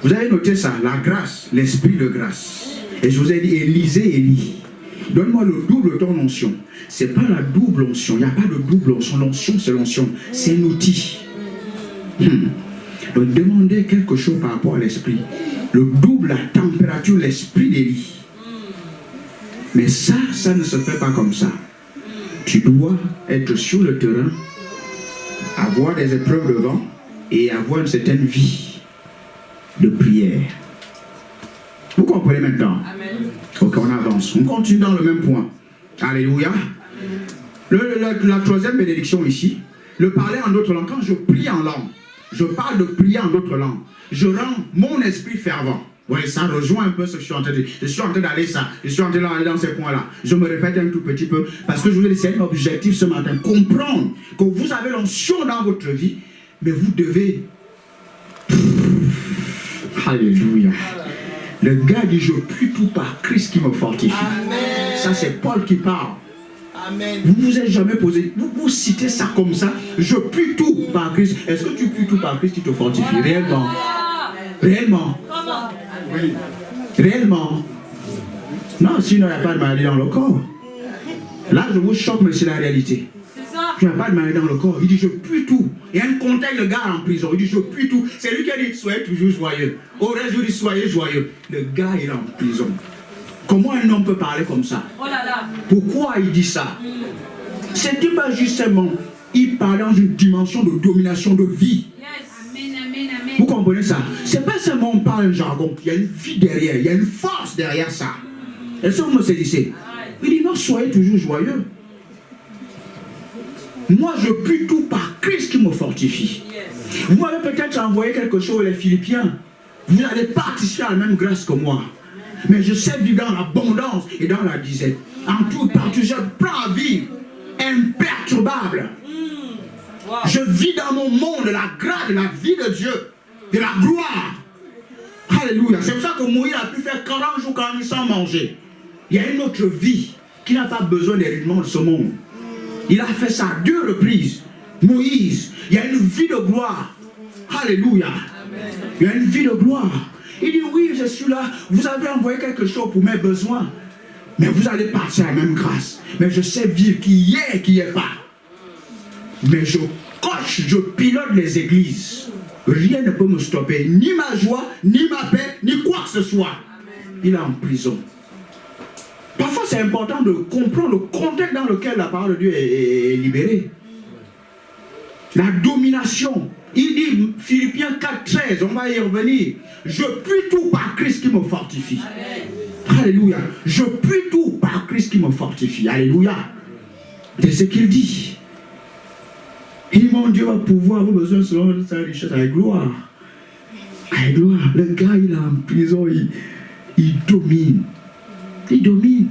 Vous avez noté ça, la grâce, l'esprit de grâce. Et je vous ai dit, Élie, donne-moi le double de ton onction. Ce n'est pas la double onction, il n'y a pas de double onction. L'onction, c'est l'onction, c'est un outil. Donc demandez quelque chose par rapport à l'esprit. Le double, la température, l'esprit d'Élie. Mais ça ne se fait pas comme ça. Tu dois être sur le terrain, avoir des épreuves devant et avoir une certaine vie de prière. Vous comprenez maintenant? Amen. Ok, on avance. On continue dans le même point. Alléluia. La troisième bénédiction ici, le parler en d'autres langues. Quand je prie en langue, je parle de prier en d'autres langues. Je rends mon esprit fervent. Oui, ça rejoint un peu ce que je suis en train de dire. Je suis en train d'aller ça. Je suis en train d'aller dans ces points-là. Je me répète un tout petit peu parce que je voulais essayer un objectif ce matin. Comprendre que vous avez l'onction dans votre vie, mais vous devez... Alléluia. Le gars dit, je prie tout par Christ qui me fortifie. Amen. Ça, c'est Paul qui parle. Amen. Vous vous êtes jamais posé, vous citez ça comme ça, je prie tout par Christ. Est-ce que tu pries tout par Christ qui te fortifie? Réellement? Réellement? Oui. Réellement? Non, sinon il n'y a pas de maladie dans le corps. Là, je vous choque, mais c'est la réalité. Il n'y a pas de maladie dans le corps. Il dit, je prie tout. Il y a un contexte, le gars en prison. Il dit, je prie tout. C'est lui qui a dit, soyez toujours joyeux. Au reste, je dis, soyez joyeux. Le gars, il est en prison. Comment un homme peut parler comme ça? Oh là là. Pourquoi il dit ça? C'était pas justement, il parlait dans une dimension de domination de vie. Vous comprenez ça? C'est pas seulement on parle un jargon, il y a une vie derrière, il y a une force derrière ça. Est-ce que vous me saisissez? Il dit non, soyez toujours joyeux. Moi, je puis tout par Christ qui me fortifie. Vous m'avez peut-être envoyé quelque chose les Philippiens. Vous allez participer à la même grâce que moi. Mais je sais vivre dans l'abondance et dans la disette. En tout partout, j'ai plein à vivre. Imperturbable. Je vis dans mon monde de la grâce, de la vie de Dieu, de la gloire. Alléluia. C'est pour ça que Moïse a pu faire 40 jours, 40 nuits sans manger. Il y a une autre vie qui n'a pas besoin des rudiments de ce monde. Il a fait ça à 2 reprises. Moïse, il y a une vie de gloire. Alléluia. Il y a une vie de gloire. Il dit oui, je suis là. Vous avez envoyé quelque chose pour mes besoins. Mais vous allez partir à la même grâce. Mais je sais vivre qui y est et qui n'y est pas. Mais je coche, je pilote les églises. Rien ne peut me stopper. Ni ma joie, ni ma paix, ni quoi que ce soit. Il est en prison. Parfois c'est important de comprendre le contexte dans lequel la parole de Dieu est libérée. La domination. Il dit, Philippiens 4:13, on va y revenir. Je puis tout par Christ qui me fortifie. Amen. Alléluia. Je puis tout par Christ qui me fortifie. Alléluia. C'est ce qu'il dit. Il dit, mon Dieu va pouvoir avoir besoin selon sa richesse avec gloire. Avec gloire. Le gars, il est en prison, il domine. Il domine.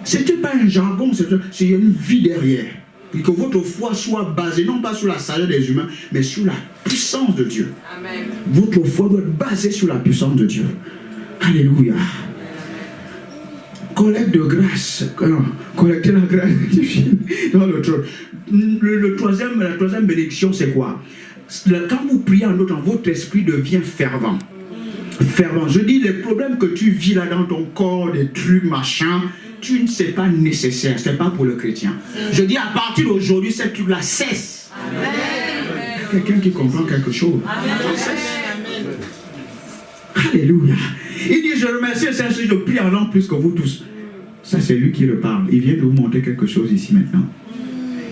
C'était pas un jargon, c'est une vie derrière. Et que votre foi soit basée, non pas sur la sagesse des humains, mais sur la puissance de Dieu. Amen. Votre foi doit être basée sur la puissance de Dieu. Alléluia. Collecte de grâce. Collecter la grâce divine dans le trône. La troisième bénédiction, c'est quoi? Quand vous priez en d'autres, votre esprit devient fervent. Fervent. Je dis, les problèmes que tu vis là dans ton corps, des trucs, machin, tu ne sais pas nécessaire, ce n'est pas pour le chrétien. Je dis, à partir d'aujourd'hui, cette truc-là cesse. Amen. Quelqu'un qui comprend quelque chose. Amen. Alléluia. Il dit, je remercie le Seigneur, je prie en langue plus que vous tous. Ça, c'est lui qui le parle. Il vient de vous montrer quelque chose ici maintenant.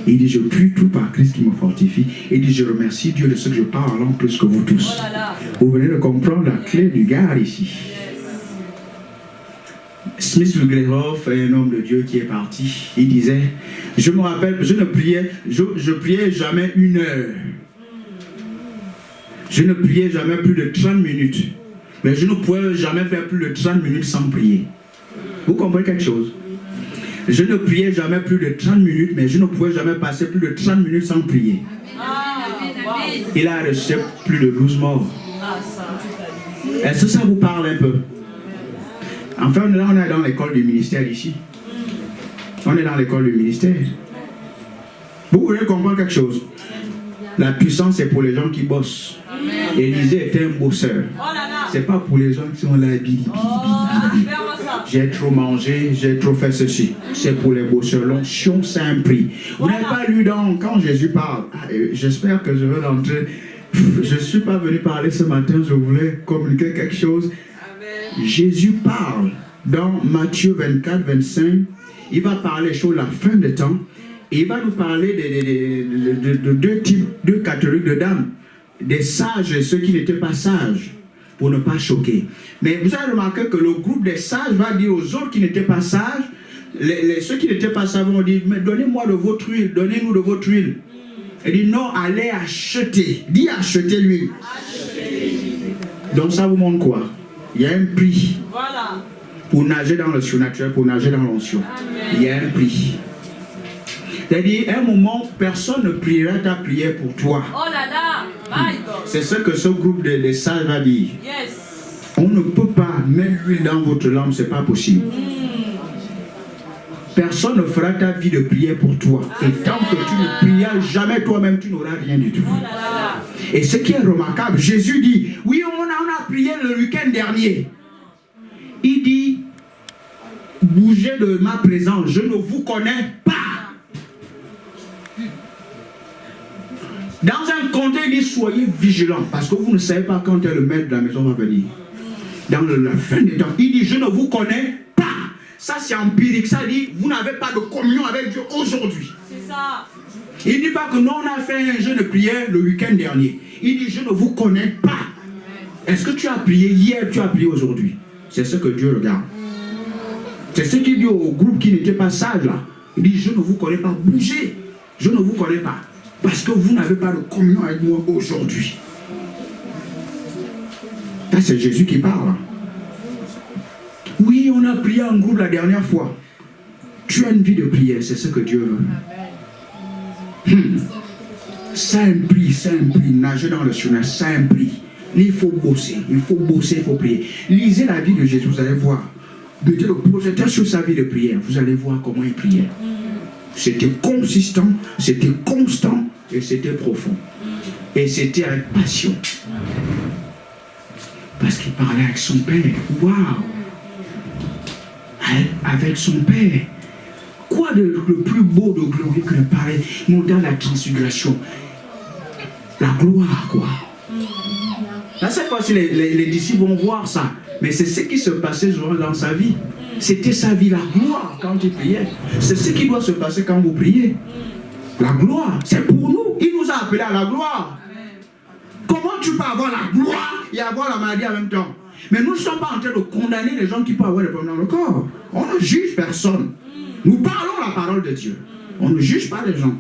Il dit, je prie tout par Christ qui me fortifie. Il dit, je remercie Dieu de ce que je parle en langue plus que vous tous. Vous venez de comprendre la clé du gars ici. Smith Wigglesworth est un homme de Dieu qui est parti. Il disait, je me rappelle, je priais jamais 1 heure. Je ne priais jamais plus de 30 minutes. Mais je ne pouvais jamais faire plus de 30 minutes sans prier. Vous comprenez quelque chose? Je ne priais jamais plus de 30 minutes, mais je ne pouvais jamais passer plus de 30 minutes sans prier. Il a reçu plus de 12 morts. Est-ce que ça vous parle un peu? Enfin, là, on est dans l'école du ministère ici. On est dans l'école du ministère. Vous voulez comprendre quelque chose? La puissance, c'est pour les gens qui bossent. Élisée était un bosseur. C'est pas pour les gens qui sont là, j'ai trop mangé, j'ai trop fait ceci. C'est pour les bosseurs. L'onction, c'est un prix. Vous n'avez pas lu quand Jésus parle. J'espère que je vais rentrer. Je ne suis pas venu parler ce matin, je voulais communiquer quelque chose. Jésus parle dans Matthieu 24, 25. Il va parler sur la fin des temps. Et il va nous parler de 2 types, 2 catégories de dames. Des sages et ceux qui n'étaient pas sages. Pour ne pas choquer. Mais vous avez remarqué que le groupe des sages va dire aux autres qui n'étaient pas sages, ceux qui n'étaient pas sages vont dire, mais donnez-moi de votre huile, donnez-nous de votre huile. Il dit non, allez acheter. Dis acheter l'huile. Donc ça vous montre quoi? Il y a un prix. Voilà. Pour nager dans le surnaturel, pour nager dans l'onction. Il y a un prix. C'est-à-dire, à un moment, personne ne priera ta prière pour toi. Oh là là! C'est ce que ce groupe de sages va dire. Yes. On ne peut pas mettre l'huile dans votre lampe, c'est pas possible. Personne ne fera ta vie de prière pour toi. Et tant que tu ne prieras jamais toi-même, tu n'auras rien du tout. Oh là là. Et ce qui est remarquable, Jésus dit, oui, on a prié le week-end dernier. Il dit, bougez de ma présence, je ne vous connais pas. Dans un contexte, il dit soyez vigilants parce que vous ne savez pas quand le maître de la maison va venir. dans la fin des temps. Il dit, je ne vous connais pas. Ça, c'est empirique. Ça dit, vous n'avez pas de communion avec Dieu aujourd'hui. C'est ça. Il ne dit pas que nous, on a fait un jeu de prière le week-end dernier. Il dit, je ne vous connais pas. Est-ce que tu as prié hier, tu as prié aujourd'hui? C'est ce que Dieu regarde. C'est ce qu'il dit au groupe qui n'était pas sage là. Il dit, je ne vous connais pas, bougez. Je ne vous connais pas. Parce que vous n'avez pas de communion avec moi aujourd'hui. Là, c'est Jésus qui parle. Oui, on a prié en groupe la dernière fois. Tu as une vie de prière, c'est ce que Dieu veut. Ça implique, nager dans le chemin, ça implique. Il faut bosser, il faut prier. Lisez la vie de Jésus, vous allez voir. Mettez le projecteur sur sa vie de prière, vous allez voir comment il priait. C'était consistant, c'était constant et c'était profond. Et c'était avec passion. Parce qu'il parlait avec son Père. Waouh! Avec son Père. Quoi de le plus beau de gloire que de parler, monter dans la transfiguration? La gloire, quoi. Là, cette fois-ci, les disciples vont voir ça. Mais c'est ce qui se passait dans sa vie. C'était sa vie, la gloire, quand il priait. C'est ce qui doit se passer quand vous priez. La gloire, c'est pour nous. Il nous a appelés à la gloire. Comment tu peux avoir la gloire et avoir la maladie en même temps? Mais nous ne sommes pas en train de condamner les gens qui peuvent avoir des problèmes dans le corps. On ne juge personne. Nous parlons la parole de Dieu. On ne juge pas les gens.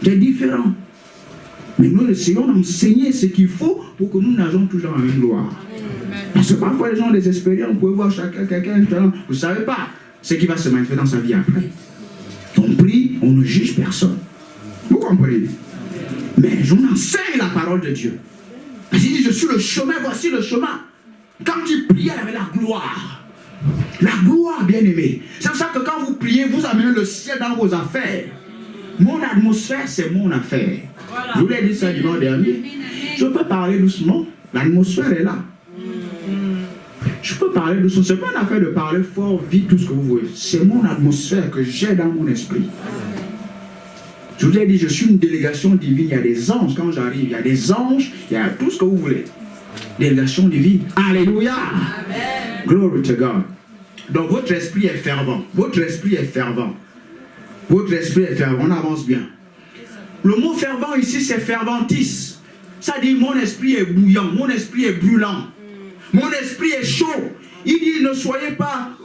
C'est différent. Mais nous essayons d'enseigner ce qu'il faut pour que nous nageons toujours dans la même gloire. Parce que parfois les gens ont des expériences, vous pouvez voir quelqu'un, vous ne savez pas ce qui va se manifester dans sa vie après. On prie, on ne juge personne. Vous comprenez? Mais on enseigne la parole de Dieu. Parce qu'il dit, je suis le chemin, voici le chemin. Quand il priait, il avait la gloire. La gloire, bien-aimé. C'est pour ça que quand vous priez, vous amenez le ciel dans vos affaires. Mon atmosphère, c'est mon affaire. Voilà. Je vous l'ai dit ça dimanche dernier. Je peux parler doucement. L'atmosphère est là. Je peux parler doucement. Ce n'est pas une affaire de parler fort, vite, tout ce que vous voulez. C'est mon atmosphère que j'ai dans mon esprit. Je vous ai dit, je suis une délégation divine. Il y a des anges quand j'arrive. Il y a des anges. Il y a tout ce que vous voulez. Délégation divine. Alléluia. Amen. Glory to God. Donc votre esprit est fervent. Votre esprit est fervent. Votre esprit est fervent. On avance bien. Le mot fervent ici, c'est ferventis. Ça dit, mon esprit est bouillant. Mon esprit est brûlant. Mon esprit est chaud. Il dit, ne soyez pas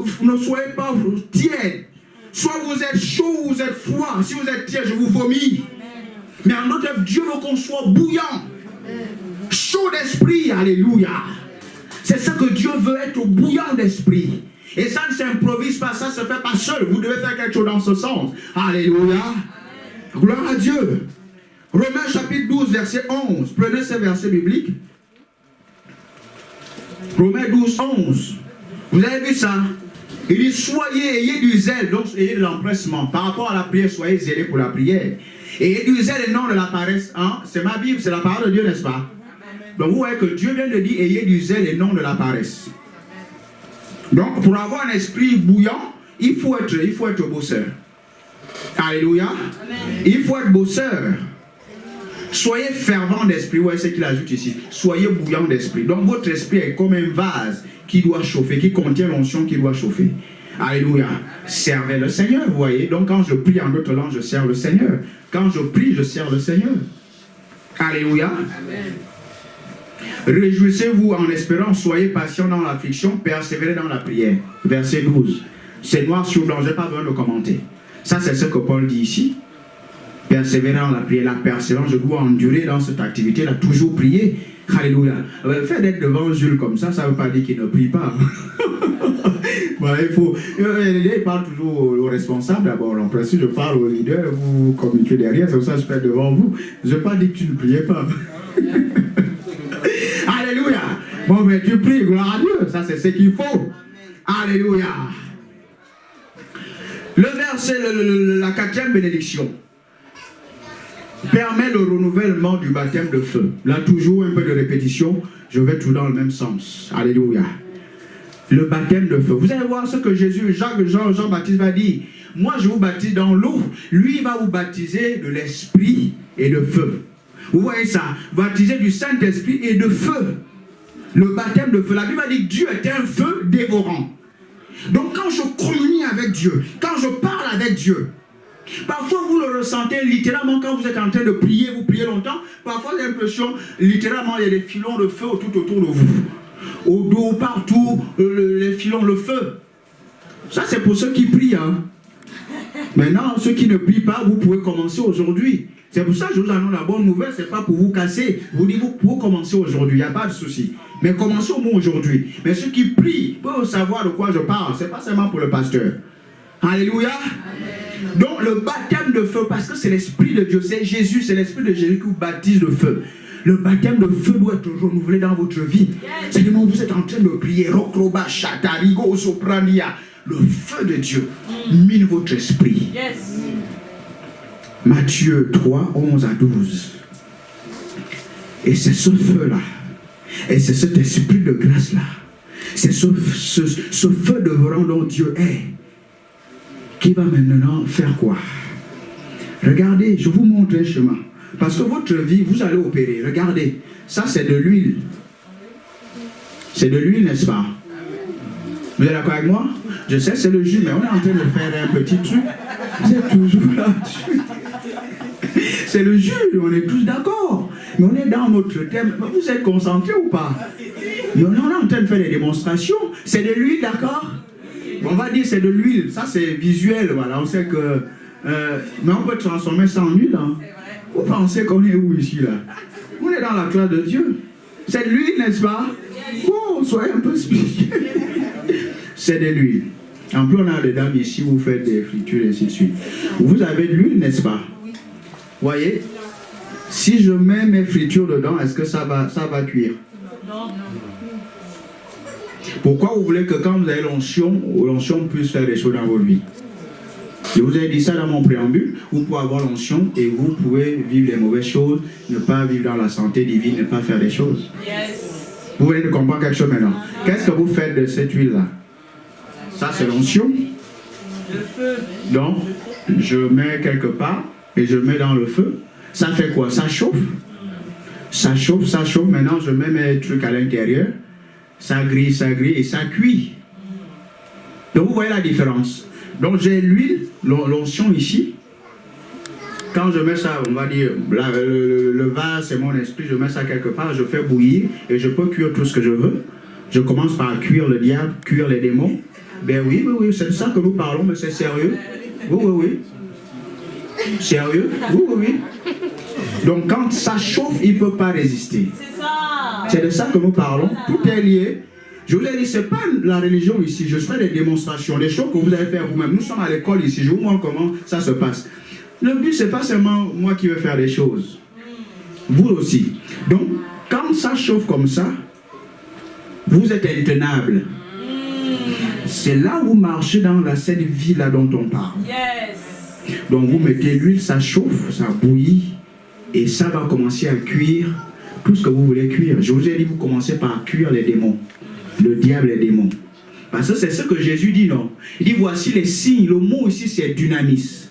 tiède. Soit vous êtes chaud ou vous êtes froid. Si vous êtes tiède, je vous vomis. Mais en d'autres, Dieu veut qu'on soit bouillant. Chaud d'esprit, alléluia. C'est ce que Dieu veut, être bouillant d'esprit. Et ça ne s'improvise pas, ça ne se fait pas seul. Vous devez faire quelque chose dans ce sens. Alléluia. Gloire à Dieu. Romains chapitre 12, verset 11. Prenez ce verset biblique. Romains 12, 11. Vous avez vu ça? Il dit, soyez, ayez du zèle, donc ayez de l'empressement. Par rapport à la prière, soyez zélés pour la prière. Ayez du zèle et non de la paresse. Hein? C'est ma Bible, c'est la parole de Dieu, n'est-ce pas? Donc vous voyez que Dieu vient de dire, ayez du zèle et non de la paresse. Donc pour avoir un esprit bouillant, il faut être bosseur. Alléluia. Amen. Il faut être bosseur. Soyez fervent d'esprit. Vous voyez ce qu'il ajoute ici. Soyez bouillant d'esprit. Donc votre esprit est comme un vase qui doit chauffer, qui contient l'onction qui doit chauffer. Alléluia. Servez le Seigneur, vous voyez. Donc quand je prie en d'autres langues, je sers le Seigneur. Quand je prie, je sers le Seigneur. Alléluia. Amen. Réjouissez-vous en espérant, soyez patients dans l'affliction, persévérez dans la prière. Verset 12. C'est noir sur blanc, je n'ai pas besoin de commenter. Ça, c'est ce que Paul dit ici. Persévérer dans la prière, la persévérance, je dois endurer dans cette activité-là, toujours prier. Alléluia. Le fait d'être devant Jules comme ça, ça ne veut pas dire qu'il ne prie pas. Voilà, il parle toujours au responsable d'abord. En principe, je parle au leader, vous communiquez derrière, c'est pour ça que je peux être devant vous. Je n'ai pas dit que tu ne priais pas. Alléluia. Bon, mais tu pries, gloire à Dieu. Ça, c'est ce qu'il faut. Alléluia. Le verset, la 4e bénédiction permet le renouvellement du baptême de feu. Là, toujours un peu de répétition. Je vais tout dans le même sens. Alléluia. Le baptême de feu. Vous allez voir ce que Jésus, Jean-Baptiste va dire. Moi, je vous baptise dans l'eau. Lui, il va vous baptiser de l'esprit et de feu. Vous voyez ça? Baptiser du Saint-Esprit et de feu. Le baptême de feu. La Bible dit que Dieu est un feu dévorant. Donc quand je communie avec Dieu, quand je parle avec Dieu, parfois vous le ressentez littéralement quand vous êtes en train de prier, vous priez longtemps, parfois vous avez l'impression, littéralement il y a des filons de feu tout autour de vous. Au dos, partout, les filons, le feu. Ça c'est pour ceux qui prient. Hein. Maintenant, ceux qui ne prient pas, vous pouvez commencer aujourd'hui. C'est pour ça que je vous annonce la bonne nouvelle, c'est pas pour vous casser. Je vous dis, vous pouvez commencer aujourd'hui, il n'y a pas de souci. Mais commencez au moins aujourd'hui. Mais ceux qui prient peuvent savoir de quoi je parle. Ce n'est pas seulement pour le pasteur. Alléluia. Amen. Donc le baptême de feu, parce que c'est l'Esprit de Dieu, c'est Jésus, c'est l'Esprit de Jésus qui vous baptise de feu. Le baptême de feu doit être renouvelé dans votre vie. Yes. C'est le moment où vous êtes en train de prier. Rokroba, Shatarigo, Soprania. Le feu de Dieu mine votre esprit. Yes. Matthieu 3, 11 à 12. Et c'est ce feu-là, et c'est cet esprit de grâce-là, c'est ce feu dévorant dont Dieu est, qui va maintenant faire quoi? Regardez, je vous montre un chemin. Parce que votre vie, vous allez opérer. Regardez, ça c'est de l'huile. C'est de l'huile, n'est-ce pas? Vous êtes d'accord avec moi? Je sais, c'est le jus, mais on est en train de faire un petit truc. Vous êtes toujours là-dessus. C'est le jus, on est tous d'accord. Mais on est dans notre thème. Vous êtes concentrés ou pas? Mais on est en train de faire des démonstrations. C'est de l'huile, d'accord? On va dire c'est de l'huile. Ça, c'est visuel. Voilà. On sait que... mais on peut transformer ça en huile. Hein. Vous pensez qu'on est où ici, là? On est dans la classe de Dieu. C'est de l'huile, n'est-ce pas? Oh, soyez un peu spirituel. C'est de l'huile. En plus, on a des dames ici, vous faites des fritures et ainsi de suite. Vous avez de l'huile, n'est-ce pas? Voyez, si je mets mes fritures dedans, est-ce que ça va cuire? Non. Pourquoi vous voulez que quand vous avez l'onction puisse faire des choses dans votre vie? Je vous ai dit ça dans mon préambule. Vous pouvez avoir l'onction et vous pouvez vivre les mauvaises choses, ne pas vivre dans la santé divine, ne pas faire des choses. Yes. Vous venez de comprendre quelque chose maintenant. Qu'est-ce que vous faites de cette huile-là? Ça, c'est l'onction. Donc, je mets quelque part et je mets dans le feu. Ça fait quoi? Ça chauffe. Ça chauffe, ça chauffe. Maintenant, je mets mes trucs à l'intérieur. Ça grille et ça cuit. Donc, vous voyez la différence. Donc, j'ai l'huile, l'onction ici. Quand je mets ça, on va dire, le vase, c'est mon esprit, je mets ça quelque part, je fais bouillir et je peux cuire tout ce que je veux. Je commence par cuire le diable, cuire les démons. Ben oui, c'est de ça que nous parlons, mais c'est sérieux. Oui. Sérieux? Oui. Donc quand ça chauffe, il ne peut pas résister. C'est ça. C'est de ça que nous parlons. Tout est lié. Je vous ai dit, ce n'est pas la religion ici. Je fais des démonstrations, des choses que vous allez faire vous-même. Nous sommes à l'école ici. Je vous montre comment ça se passe. Le but, ce n'est pas seulement moi qui veux faire des choses. Vous aussi. Donc, quand ça chauffe comme ça, vous êtes intenable. C'est là où vous marchez dans cette vie-là dont on parle. Yes. Donc vous mettez l'huile, ça chauffe, ça bouillit, et ça va commencer à cuire tout ce que vous voulez cuire. Je vous ai dit, vous commencez par cuire les démons. Le diable et les démons. Parce que c'est ce que Jésus dit, non? Il dit, voici les signes. Le mot ici, c'est dynamis.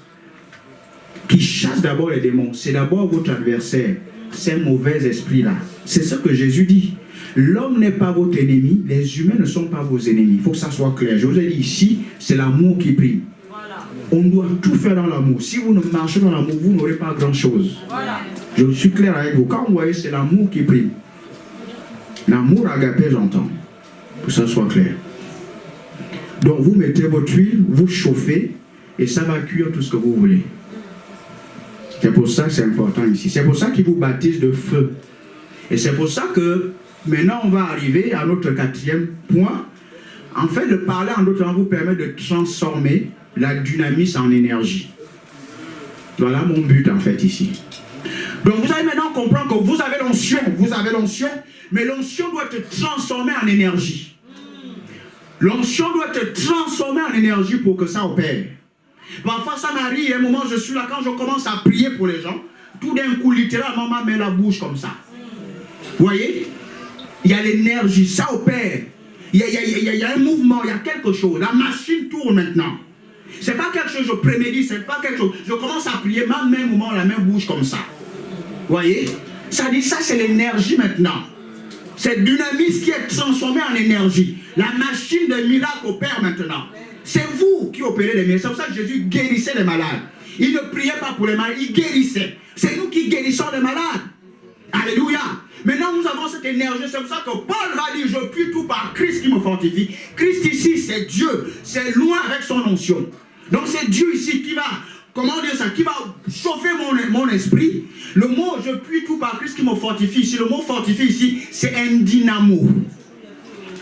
Qui chasse d'abord les démons. C'est d'abord votre adversaire. Ces mauvais esprits-là. C'est ce que Jésus dit. L'homme n'est pas votre ennemi, les humains ne sont pas vos ennemis. Il faut que ça soit clair. Je vous ai dit ici, c'est l'amour qui prime. Voilà. On doit tout faire dans l'amour. Si vous ne marchez dans l'amour, vous n'aurez pas grand-chose. Voilà. Je suis clair avec vous. Quand vous voyez, c'est l'amour qui prime. L'amour agapé, j'entends. Pour que ça soit clair. Donc vous mettez votre huile, vous chauffez, et ça va cuire tout ce que vous voulez. C'est pour ça que c'est important ici. C'est pour ça qu'il vous baptise de feu. Et c'est pour ça que maintenant, on va arriver à notre quatrième point. En fait, de parler en d'autres langues vous permet de transformer la dynamis en énergie. Voilà mon but, en fait, ici. Donc, vous allez maintenant comprendre que vous avez l'onction, mais l'onction doit être transformée en énergie. L'onction doit être transformée en énergie pour que ça opère. Parfois, ça m'arrive, un moment, je suis là, quand je commence à prier pour les gens, tout d'un coup, littéralement, ma main la bouche comme ça. Vous voyez? Il y a l'énergie, ça opère. Il y a un mouvement, il y a quelque chose. La machine tourne maintenant. Ce n'est pas quelque chose que je prémédite, c'est pas quelque chose. Je commence à prier, ma main, moment, la main bouge comme ça. Vous voyez? Ça dit, ça c'est l'énergie maintenant. C'est dynamis qui est transformé en énergie. La machine des miracles opère maintenant. C'est vous qui opérez les miracles. C'est pour ça que Jésus guérissait les malades. Il ne priait pas pour les malades, il guérissait. C'est nous qui guérissons les malades. Alléluia. Maintenant, nous avons cette énergie. C'est pour ça que Paul va dire, je puis tout par Christ qui me fortifie. Christ ici, c'est Dieu. C'est loin avec son onction. Donc c'est Dieu ici qui va, comment dire ça, qui va chauffer mon esprit. Le mot, je puis tout par Christ qui me fortifie. Ici, le mot fortifie ici, c'est un dynamo.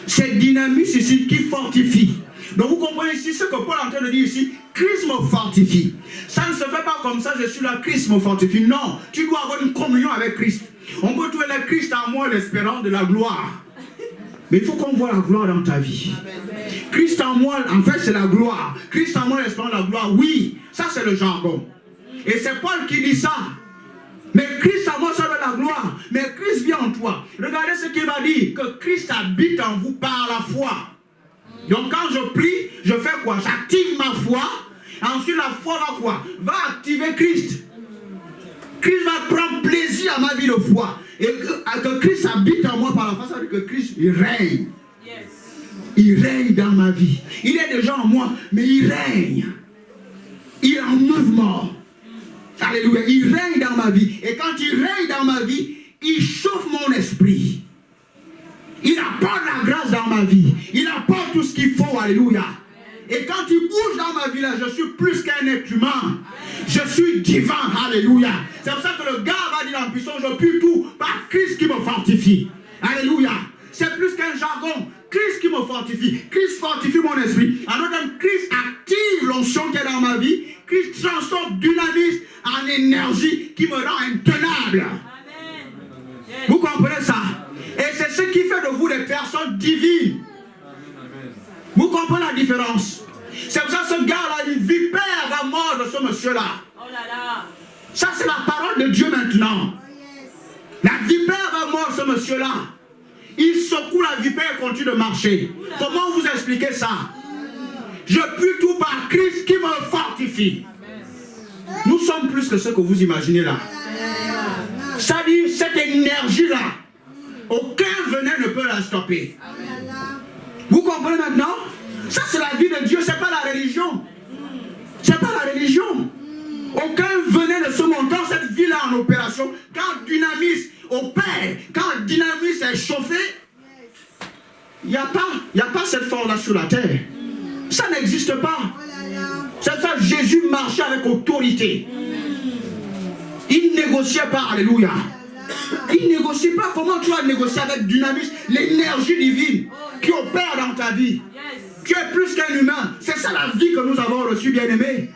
C'est dynamis ici qui fortifie. Donc vous comprenez ici ce que Paul est en train de dire ici. Christ me fortifie. Ça ne se fait pas comme ça, je suis là, Christ me fortifie. Non, tu dois avoir une communion avec Christ. On peut trouver le Christ en moi, l'espérance de la gloire. Mais il faut qu'on voit la gloire dans ta vie. Christ en moi, en fait, c'est la gloire. Christ en moi, l'espérance de la gloire. Oui, ça c'est le jargon. Et c'est Paul qui dit ça. Mais Christ en moi, ça veut la gloire. Mais Christ vient en toi. Regardez ce qu'il va dire. Que Christ habite en vous par la foi. Donc quand je prie, je fais quoi? J'active ma foi. Ensuite la foi va quoi? Va activer Christ. Christ va prendre plaisir à ma vie de foi. Et que Christ habite en moi par la foi, ça veut dire que Christ il règne. Il règne dans ma vie. Il est déjà en moi, mais il règne. Il est en mouvement. Alléluia. Il règne dans ma vie. Et quand il règne dans ma vie, il chauffe mon esprit. Il apporte la grâce dans ma vie. Il apporte tout ce qu'il faut. Alléluia. Et quand il bouge dans ma vie, là, je suis plus qu'un être humain. Je suis divin. Alléluia. C'est pour ça que le gars va dire en puissance, je puis tout par Christ qui me fortifie. Alléluia. C'est plus qu'un jargon. Christ qui me fortifie. Christ fortifie mon esprit. Alors que Christ active l'onction qui est dans ma vie. Christ transforme dynamisme en énergie qui me rend intenable. Amen. Vous comprenez ça? Et c'est ce qui fait de vous des personnes divines. Vous comprenez la différence? C'est pour ça que ce gars-là, une vipère va mordre ce monsieur-là. Oh là là. Ça, c'est la parole de Dieu maintenant. La vipère va mordre ce monsieur-là. Il secoue la vipère et continue de marcher. Comment vous expliquez ça? Je puis tout par Christ qui me fortifie. Nous sommes plus que ce que vous imaginez là. Ça dit, cette énergie-là, aucun venin ne peut la stopper. Vous comprenez maintenant? Ça c'est la vie de Dieu, c'est pas la religion. C'est pas la religion. Aucun venin de ce monde, quand cette vie-là en opération, quand dynamis opère, quand dynamis est chauffé, il n'y a pas cette force-là sur la terre. Ça n'existe pas. C'est ça, Jésus marchait avec autorité. Il ne négociait pas, alléluia. Il ne négocie pas. Comment tu vas négocier avec dynamisme l'énergie divine qui opère dans ta vie? Tu es plus qu'un humain. C'est ça la vie que nous avons reçue, bien-aimés.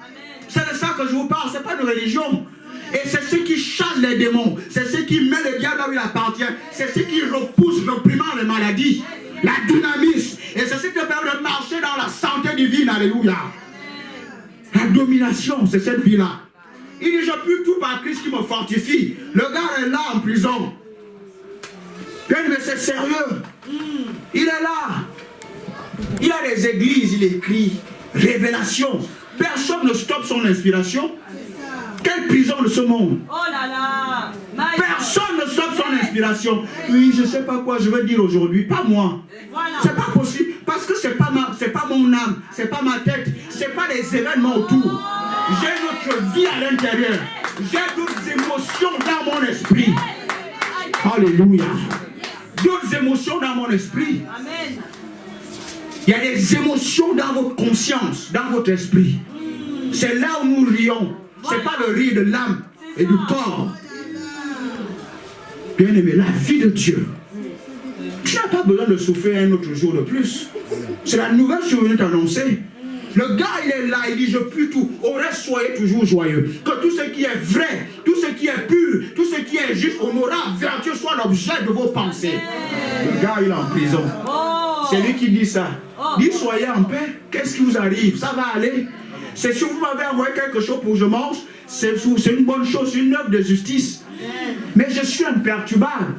C'est de ça que je vous parle. Ce n'est pas une religion. Et c'est ce qui chasse les démons. C'est ce qui met le diable là où il appartient. C'est ce qui repousse, reprimant les maladies. La dynamisme. Et c'est ce qui permet de marcher dans la santé divine. Alléluia. La domination, c'est cette vie-là. Il dit, je puis tout par Christ qui me fortifie. Le gars est là en prison. Mais c'est sérieux. Il est là. Il a des églises, il écrit. Révélation. Personne ne stoppe son inspiration. Quelle prison de ce monde? Oh là là. Personne ne stoppe son inspiration. Oui, je ne sais pas quoi je veux dire aujourd'hui. Pas moi. Voilà. C'est pas possible. Parce que c'est pas mon âme. C'est pas ma tête. C'est pas les événements autour. J'ai notre vie à l'intérieur. J'ai d'autres émotions dans mon esprit. Alléluia. D'autres émotions dans mon esprit. Amen. Il y a des émotions dans votre conscience, dans votre esprit. C'est là où nous rions. Ce n'est pas le rire de l'âme et du corps. Bien aimé, la vie de Dieu. Tu n'as pas besoin de souffrir un autre jour de plus. C'est la nouvelle survenue t'annoncer. Le gars, il est là, il dit, je puis tout. Au reste, soyez toujours joyeux. Que tout ce qui est vrai, tout ce qui est pur, tout ce qui est juste, honorable, vertueux, soit l'objet de vos pensées. Le gars, il est en prison. C'est lui qui dit ça. Dit, soyez en paix. Qu'est-ce qui vous arrive? Ça va aller. C'est si vous m'avez envoyé quelque chose pour que je mange, c'est une bonne chose, c'est une œuvre de justice. Mais je suis imperturbable.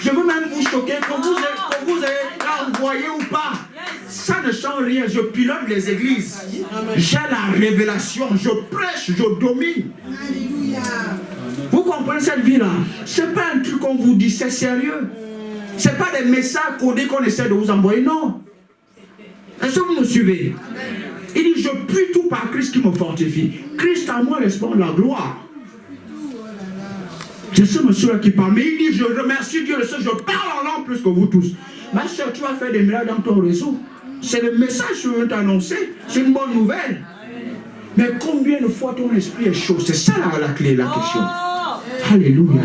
Je veux même vous choquer, que vous ayez envoyé ou pas. Ça ne change rien. Je pilote les églises. J'ai la révélation. Je prêche, je domine. Vous comprenez cette vie-là? Ce n'est pas un truc qu'on vous dit, c'est sérieux. Ce n'est pas des messages codés qu'on essaie de vous envoyer, non. Est-ce que vous me suivez? Il dit, je puis tout par Christ qui me fortifie. Christ en moi, l'espoir de la gloire. C'est ce monsieur-là qui parle. Mais il dit, je remercie Dieu de ça, je parle en langue plus que vous tous. Ma soeur, tu vas faire des miracles dans ton réseau. C'est le message que je veux t'annoncer. C'est une bonne nouvelle. Mais combien de fois ton esprit est chaud? C'est ça la clé, la question. Alléluia.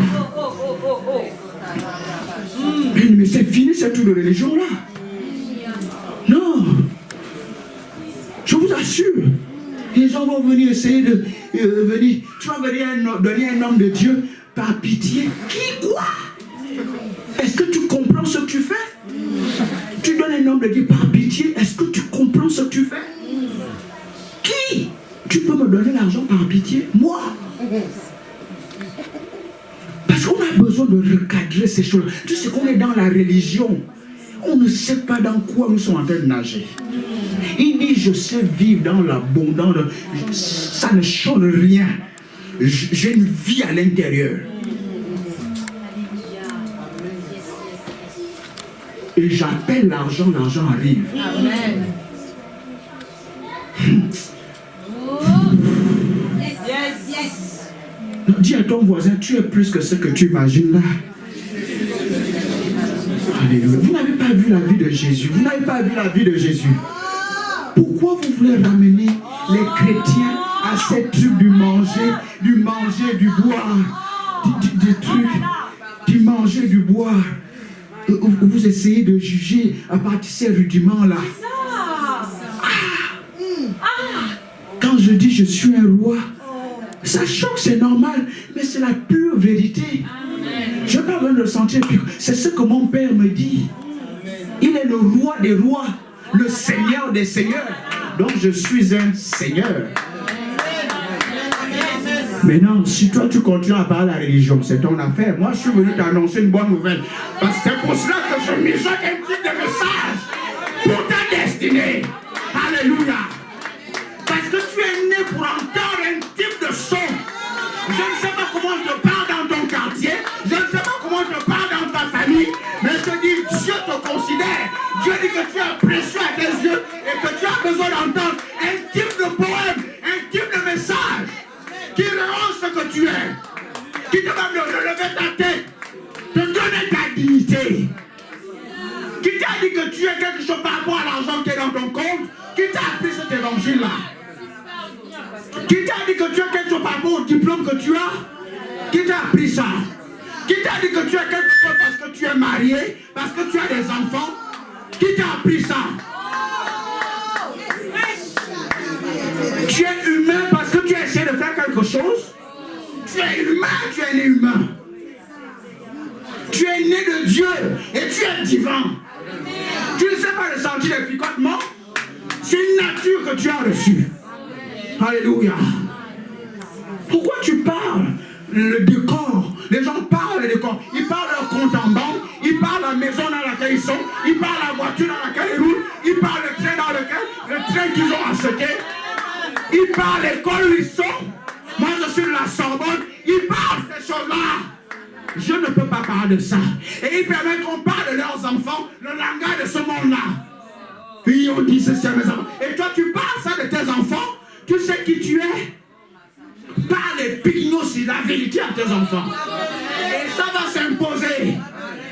Mais c'est fini ce truc de religion-là. Non. Je vous assure. Les gens vont venir essayer de venir. Tu vas venir donner un homme de Dieu par pitié. Qui, quoi? Est-ce que tu comprends ce que tu fais? Tu donnes un homme de Dieu par pitié. Est-ce que tu comprends ce que tu fais? Qui? Tu peux me donner l'argent par pitié? Moi? Parce qu'on a besoin de recadrer ces choses. Tu sais qu'on est dans la religion. On ne sait pas dans quoi nous sommes en train de nager. Il dit, je sais vivre dans l'abondance. Ça ne change rien. J'ai une vie à l'intérieur. Et j'appelle l'argent, l'argent arrive. Amen. Dis à ton voisin, tu es plus que ce que tu imagines là. Alléluia. Vous n'avez pas vu la vie de Jésus. Vous n'avez pas vu la vie de Jésus. Pourquoi vous voulez ramener les chrétiens à ces trucs du manger, du boire, des trucs, du manger, du boire? Vous essayez de juger à partir de ces rudiments-là. Quand je dis je suis un roi, ça choque, c'est normal, mais c'est la pure vérité. Je n'ai pas besoin de le sentir pur. C'est ce que mon père me dit. Il est le roi des rois, le seigneur des seigneurs. Donc je suis un seigneur. Maintenant, si toi tu continues à parler de la religion, c'est ton affaire. Moi je suis venu t'annoncer une bonne nouvelle. Parce que c'est pour cela que je mijote un type de message pour ta destinée. Alléluia. Parce que tu es né pour entendre un type de son. Je ne sais pas comment je te parle dans ton quartier. Je ne sais pas comment je te parle dans ta famille. Mais je te dis, Dieu te considère. Dieu dit que tu es précieux à tes yeux et que tu as besoin d'entendre un type de poème, un type de message qui rend ce que tu es, qui te va de relever ta tête, te donner ta dignité, qui t'a dit que tu es quelque chose par rapport à l'argent qui est dans ton compte, qui t'a appris cet évangile-là, qui t'a dit que tu as quelque chose par rapport au diplôme que tu as, qui t'a appris ça, qui t'a dit que tu as quelque chose parce que tu es marié, parce que tu as des enfants, qui t'a appris ça. Tu es humain parce que tu as essayé de faire quelque chose. Tu es humain, tu es né humain. Tu es né de Dieu et tu es divin. Tu ne sais pas le sentir des picotements. C'est une nature que tu as reçue. Alléluia. Pourquoi tu parles le décor? Les gens parlent le décor. Ils parlent leur compte en banque. Ils parlent la maison dans laquelle ils sont. Ils parlent la voiture dans laquelle ils roulent. Ils parlent le train dans lequel, le train qu'ils ont acheté. Ils parlent l'école où ils sont. Moi je suis de la Sorbonne. Ils parlent ces choses-là. Je ne peux pas parler de ça. Et ils permettent qu'on parle de leurs enfants, le langage de ce monde-là. Ils ont dit ceci à mes enfants. Et toi tu parles ça de tes enfants. Tu sais qui tu es. Parle et pignons sur la vérité à tes enfants. Et ça va s'imposer.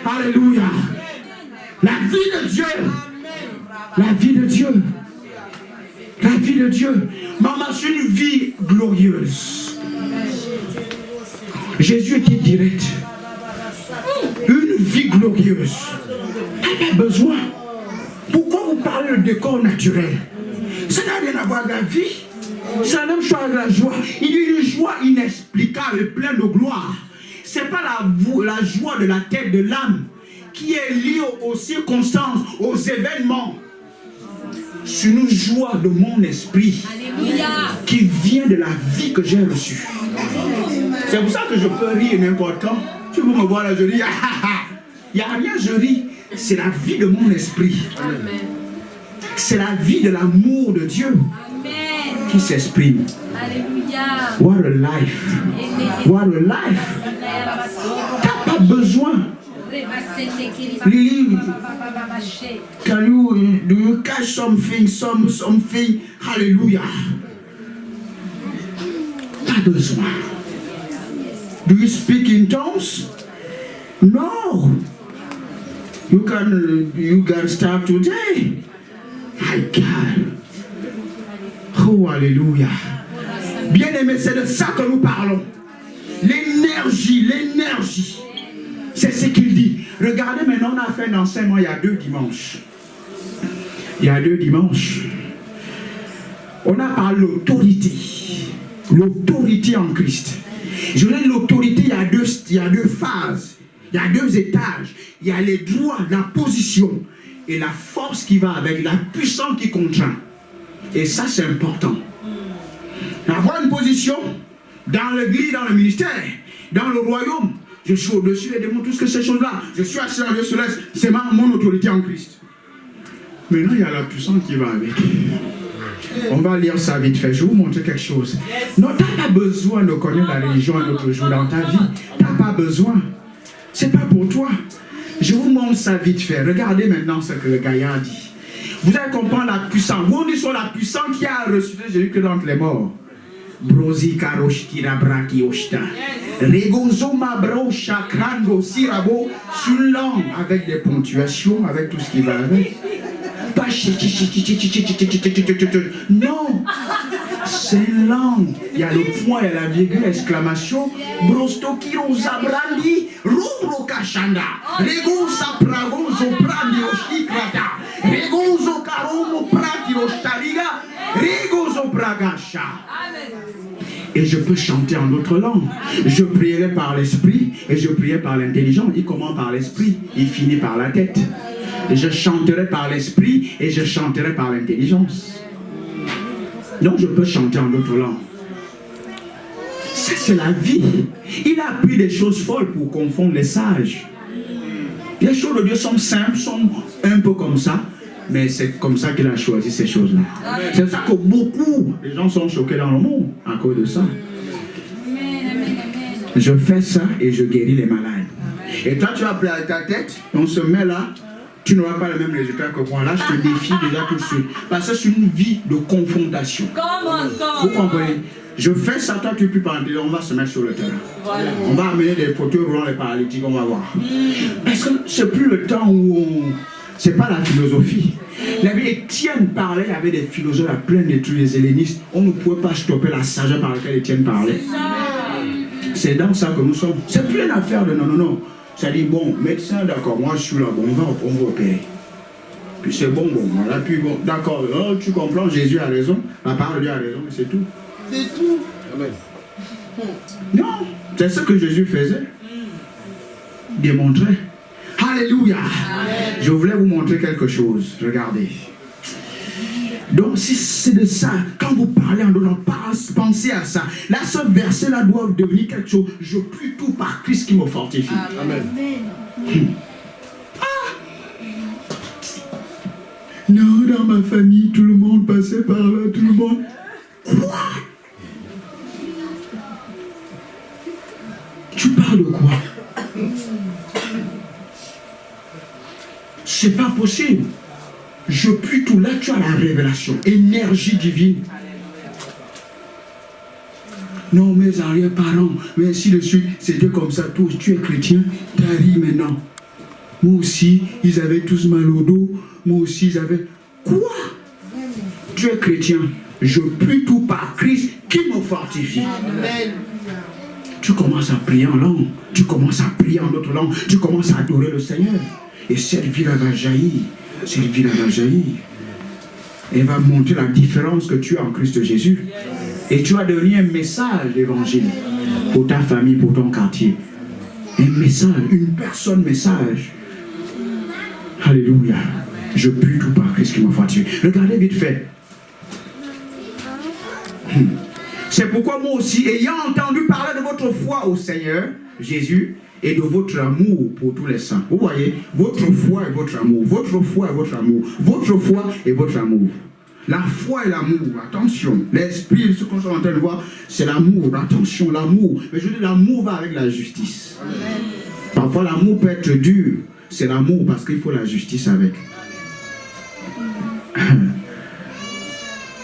Alléluia. La vie de Dieu. La vie de Dieu. La vie de Dieu. Maman, c'est une vie glorieuse. Jésus était direct. Une vie glorieuse. Tu as besoin. Pourquoi vous parlez de décor naturel? Ça n'a rien à voir avec la vie. C'est la même chose avec la joie. Il y a une joie inexplicable et pleine de gloire. Ce n'est pas la joie de la tête, de l'âme, qui est liée aux circonstances, aux événements. C'est une joie de mon esprit. Alléluia. Qui vient de la vie que j'ai reçue. C'est pour ça que je peux rire n'importe quand. Tu peux me voir là, je ris. Il n'y a rien, je ris. C'est la vie de mon esprit. C'est la vie de l'amour de Dieu. Amen. Qui s'exprime. Alléluia. What a life. What a life. Tu n'as pas besoin Lily, do you catch something? Hallelujah. Pas besoin. Do you speak in tongues? No. You can start today. My God. Oh, alléluia. Bien-aimé, c'est de ça que nous parlons. L'énergie. C'est ce qu'il dit. Regardez, maintenant, on a fait un enseignement il y a 2 dimanches. On a parlé de l'autorité. L'autorité en Christ. Je veux dire, l'autorité, il y a deux phases. Il y a 2 étages. Il y a les droits, la position et la force qui va avec, la puissance qui contraint. Et ça, c'est important. Avoir une position dans l'église, dans le ministère, dans le royaume. Je suis au-dessus des démons, toutes ces choses-là. Je suis assis dans Dieu céleste. C'est mon autorité en Christ. Maintenant, il y a la puissance qui va avec. On va lire ça vite fait. Je vais vous montrer quelque chose. Non, tu n'as pas besoin de connaître la religion un autre jour dans ta vie. Tu n'as pas besoin. Ce n'est pas pour toi. Je vous montre ça vite fait. Regardez maintenant ce que le Gaïa dit. Vous allez comprendre la puissance. Vous dites sur la puissance qui a ressuscité Jésus que d'entre les morts. Brosi karoshkira braki oshta. Regozo mabro chakrando sirabo sur langue avec des ponctuations, avec tout ce qui va avec. Pas non, c'est une langue. Il y a le point, il y a la virgule, exclamation. Brosto kiro zabrandi, rubro kashanda. Regoza pragozo prandi oshikrata. Regozo karomo prati oshtariga. Regozo pragasha. Et je peux chanter en d'autres langues. Je prierai par l'esprit et je prierai par l'intelligence. Il commence par l'esprit, il finit par la tête. Et je chanterai par l'esprit et je chanterai par l'intelligence. Donc je peux chanter en d'autres langues. Ça c'est la vie. Il a pris des choses folles pour confondre les sages. Les choses de Dieu sont simples, sont un peu comme ça. Mais c'est comme ça qu'il a choisi ces choses-là. C'est ça que beaucoup de gens sont choqués dans le monde à cause de ça. Je fais ça et je guéris les malades. Et toi, tu vas appeler ta tête, on se met là, tu n'auras pas le même résultat que moi. Là, je te défie déjà tout de suite. Parce que c'est une vie de confrontation. Vous comprenez? Je fais ça, toi, tu ne peux pas en dire, on va se mettre sur le terrain. Voilà. On va amener des fauteuils roulants, les paralytiques, on va voir. Parce que c'est plus le temps où on... C'est pas la philosophie. Étienne parlait, il y avait des philosophes à plein de tous les hellénistes. On ne pouvait pas stopper la sagesse par laquelle Étienne parlait. C'est dans ça que nous sommes. C'est plus une affaire de non. Ça dit, bon, médecin, d'accord, moi je suis là, bon, on va opérer. Puis c'est bon, voilà, puis bon, d'accord, oh, tu comprends, Jésus a raison, la parole de Dieu a raison, mais c'est tout. C'est tout. Amen. Non, c'est ce que Jésus faisait. Démontrer. Alléluia. Amen. Je voulais vous montrer quelque chose. Regardez. Donc, si c'est de ça, quand vous parlez en donnant, pensez à ça. Là, ce verset-là doit devenir quelque chose. Je prie tout par Christ qui me fortifie. Amen. Non, dans ma famille, tout le monde passait par là, tout le monde. Quoi? Tu parles de quoi? C'est pas possible. Je prie tout. Là, tu as la révélation. Énergie divine. Non, mes arrière-parents, mais ainsi de suite, c'était comme ça. Toi, tu es chrétien, t'arrives maintenant. Moi aussi, ils avaient tous mal au dos. Moi aussi, j'avais... Quoi? Tu es chrétien. Je prie tout par Christ qui me fortifie. Amen. Tu commences à prier en langue. Tu commences à prier en d'autres langues. Tu commences à adorer le Seigneur. Et cette vie-là va jaillir. Cette vie-là va jaillir. Elle va montrer la différence que tu as en Christ Jésus. Et tu vas devenir un message d'évangile pour ta famille, pour ton quartier. Un message, une personne message. Alléluia. Je prie tout par Christ qui m'a fortifié. Regardez vite fait. C'est pourquoi moi aussi, ayant entendu parler de votre foi au Seigneur Jésus et de votre amour pour tous les saints. Vous voyez, votre foi et votre amour. Votre foi et votre amour. Votre foi et votre amour. La foi et l'amour, attention. L'esprit, ce qu'on est en train de voir, c'est l'amour. Attention, l'amour. Mais je dis, l'amour va avec la justice. Amen. Parfois l'amour peut être dur. C'est l'amour parce qu'il faut la justice avec.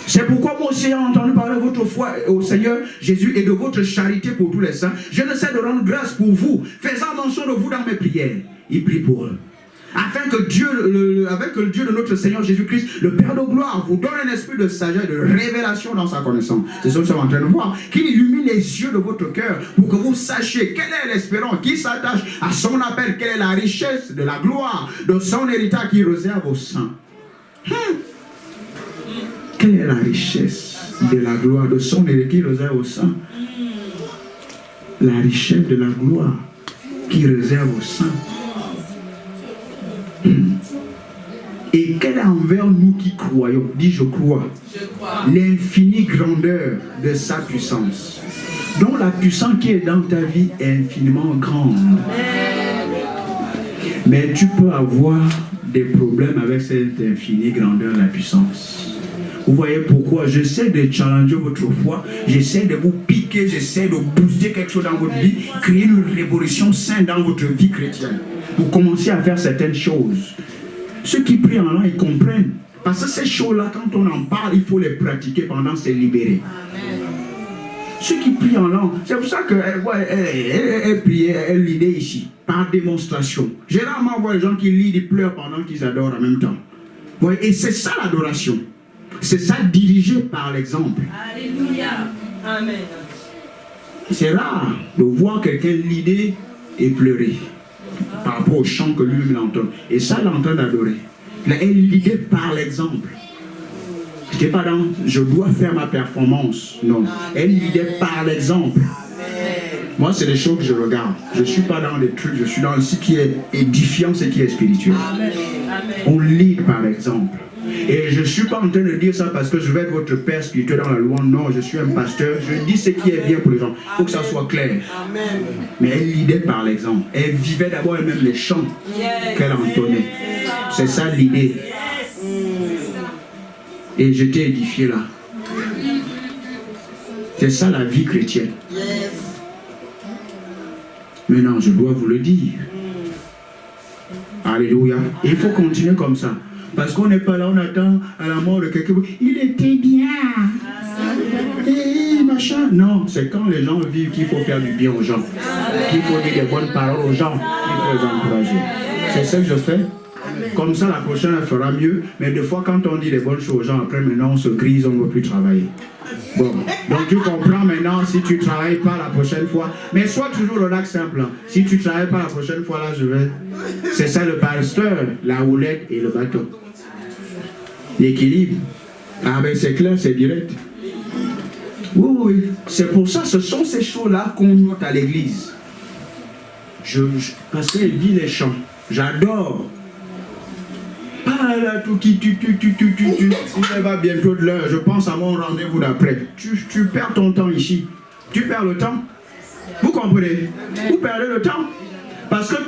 C'est pourquoi moi aussi j'ai entendu parler de votre foi au Seigneur Jésus et de votre charité pour tous les saints. Je ne sais de rendre grâce pour vous, faisant mention de vous dans mes prières. Il prie pour eux. Afin que Dieu, avec le Dieu de notre Seigneur Jésus-Christ, le Père de gloire, vous donne un esprit de sagesse, de révélation dans sa connaissance. C'est ce que nous sommes en train de voir. Qu'il illumine les yeux de votre cœur pour que vous sachiez quelle est l'espérance qui s'attache à son appel, quelle est la richesse de la gloire, de son héritage qui réserve aux saints. Quelle est la richesse de la gloire, de son héritage qui réserve aux saints? La richesse de la gloire qui réserve aux saints. Et quelle est envers nous qui croyons? Dis je crois. L'infinie grandeur de sa puissance. Donc la puissance qui est dans ta vie est infiniment grande. Mais tu peux avoir des problèmes avec cette infinie grandeur de la puissance. Vous voyez pourquoi j'essaie de challenger votre foi, j'essaie de vous piquer, j'essaie de booster quelque chose dans votre vie, créer une révolution saine dans votre vie chrétienne. Pour commencer à faire certaines choses. Ceux qui prient en langue, ils comprennent. Parce que ces choses-là, quand on en parle, il faut les pratiquer pendant se libérer. Amen. Ceux qui prient en langue, c'est pour ça qu'elle priait, elle lisait ici, par démonstration. Généralement, on voit les gens qui lisent, ils pleurent pendant qu'ils adorent en même temps. Et c'est ça l'adoration. C'est ça dirigé par l'exemple. Alléluia. Amen. C'est rare de voir quelqu'un lider et pleurer par rapport au chant que lui-même entend. Et ça, il est en train d'adorer. Elle lidait par l'exemple. Je n'étais pas dans je dois faire ma performance. Non. Elle lidait par l'exemple. Moi, c'est des choses que je regarde. Je ne suis pas dans les trucs, je suis dans ce qui est édifiant, ce qui est spirituel. Amen. On lead par exemple. Et je ne suis pas en train de dire ça parce que je vais être votre père spirituel dans la loi. Non, je suis un pasteur. Je dis ce qui est bien pour les gens. Il faut que ça soit clair. Amen. Mais elle lidait par l'exemple. Elle vivait d'abord elle-même les chants qu'elle entonnait. C'est ça l'idée. Et j'étais édifié là. C'est ça la vie chrétienne. Maintenant, je dois vous le dire. Alléluia. Il faut continuer comme ça. Parce qu'on n'est pas là, on attend à la mort de quelqu'un. Il était bien. Et machin. Non, c'est quand les gens vivent qu'il faut faire du bien aux gens. Qu'il faut dire des bonnes paroles aux gens. Qu'il faut les encourager. C'est ce que je fais. Comme ça, la prochaine, elle fera mieux. Mais des fois, quand on dit des bonnes choses aux gens, après, maintenant, on se grise, on ne veut plus travailler. Bon, donc tu comprends maintenant si tu ne travailles pas la prochaine fois. Mais sois toujours relax simple. Si tu ne travailles pas la prochaine fois, là, je vais. C'est ça le pasteur, la houlette et le bateau. L'équilibre. Ah ben c'est clair, c'est direct. Oui, oui. C'est pour ça, ce sont ces choses-là qu'on note à l'église. Parce qu'elle vit les chants. J'adore. Ah là, tout qui tu va bientôt de l'heure. Je pense à mon rendez-vous d'après. Tu perds ton temps ici. Tu perds le temps. Vous comprenez? Vous perdez le temps. Parce que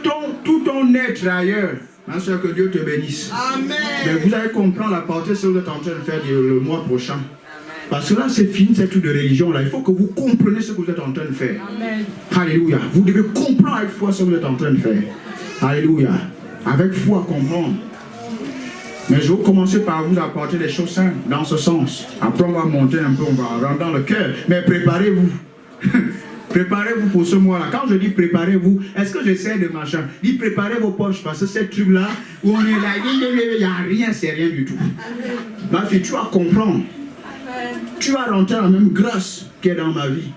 tout ton être ailleurs. Ma soeur, que Dieu te bénisse. Amen. Mais vous allez comprendre la portée ce que vous êtes en train de faire le mois prochain. Parce que là, c'est fini, c'est tout de religion. Là. Il faut que vous compreniez ce que vous êtes en train de faire. Amen. Alléluia. Vous devez comprendre avec foi ce que vous êtes en train de faire. Alléluia. Avec foi, comprendre. Mais je vais commencer par vous apporter des choses simples dans ce sens. Après, on va monter un peu, on va rentrer dans le cœur. Mais préparez-vous. Préparez-vous pour ce mois-là. Quand je dis préparez-vous, est-ce que j'essaie de machin? Dis préparez vos poches parce que cette truc-là, où on est là, il n'y a rien, c'est rien du tout. Ma fille, tu vas comprendre. Tu vas rentrer dans la même grâce qui est dans ma vie.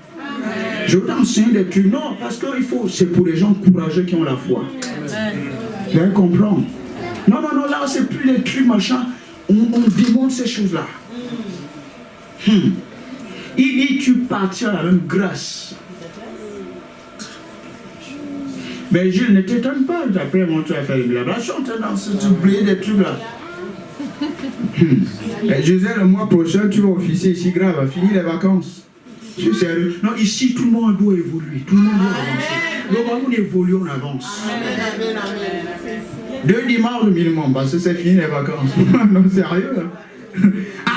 Je vais t'enseigner des trucs. Non, parce que c'est pour les gens courageux qui ont la foi. Tu vas comprendre. Non, là, c'est plus des trucs machin. On démontre ces choses-là. Il dit, tu partiras à la même grâce. Mais Gilles, ne t'étonne pas, après mon tour à faire les blabla, je suis en train d'oublier des trucs là. Et je disais, le mois prochain, tu vas officier ici, grave, à finir les vacances. Je suis sérieux. Non, ici, tout le monde doit évoluer, tout le monde doit avancer. Donc, quand on évolue, on avance. 2 dimanches minimum, parce que c'est fini les vacances. Non, sérieux.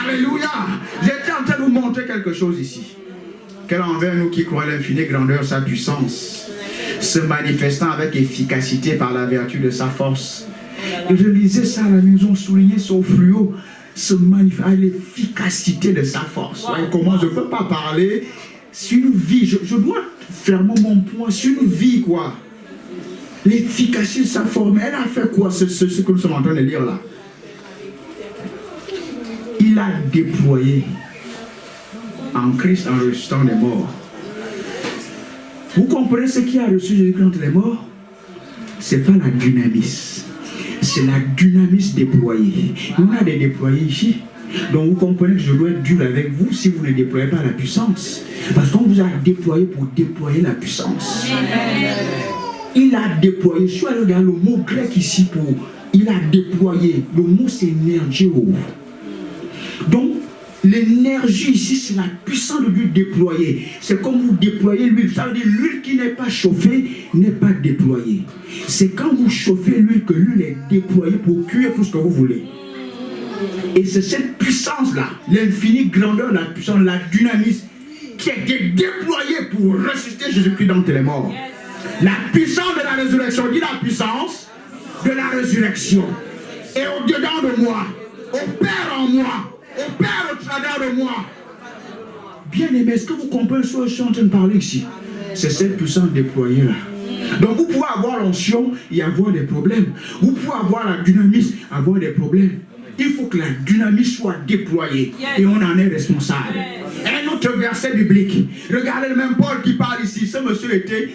Alléluia. J'étais en train de vous montrer quelque chose ici. Quelle envers nous qui croient l'infinie grandeur, sa puissance. se manifestant avec efficacité par la vertu de sa force. Et je lisais ça à la maison, souligné sur fluo, se manifeste à l'efficacité de sa force. Ouais, comment je ne peux pas parler sur une vie, je dois fermer mon point sur une vie, quoi. L'efficacité de sa forme, elle a fait quoi, ce que nous sommes en train de lire là? Il a déployé en Christ en ressuscitant les morts. Vous comprenez ce qui a reçu Jésus-Christ entre les morts? Ce n'est pas la dynamis. C'est la dynamis déployée. On a des déployés ici. Donc vous comprenez que je dois être dur avec vous si vous ne déployez pas la puissance. Parce qu'on vous a déployé pour déployer la puissance. Il a déployé. Je suis allé regarder le mot grec ici pour... Il a déployé. Le mot c'est énergéo. Donc l'énergie ici c'est la puissance de l'huile déployée. C'est comme vous déployez l'huile. Ça veut dire l'huile qui n'est pas chauffée n'est pas déployée. C'est quand vous chauffez l'huile que l'huile est déployée pour cuire tout ce que vous voulez. Et c'est cette puissance-là, l'infinie grandeur, la puissance, la dynamisme, qui a été déployée pour ressusciter Jésus-Christ d'entre les morts. La puissance de la résurrection, dit la puissance de la résurrection. Et au-dedans de moi, opère en moi, opère au travers de moi. Bien aimé, est-ce que vous comprenez ce que je suis en train de parler ici? C'est cette puissance déployée là. Donc vous pouvez avoir l'onction et avoir des problèmes. Vous pouvez avoir la dynamisme, avoir des problèmes. Il faut que la dynamisme soit déployée. Et on en est responsable. Un autre verset biblique. Regardez le même Paul qui parle ici. Ce monsieur était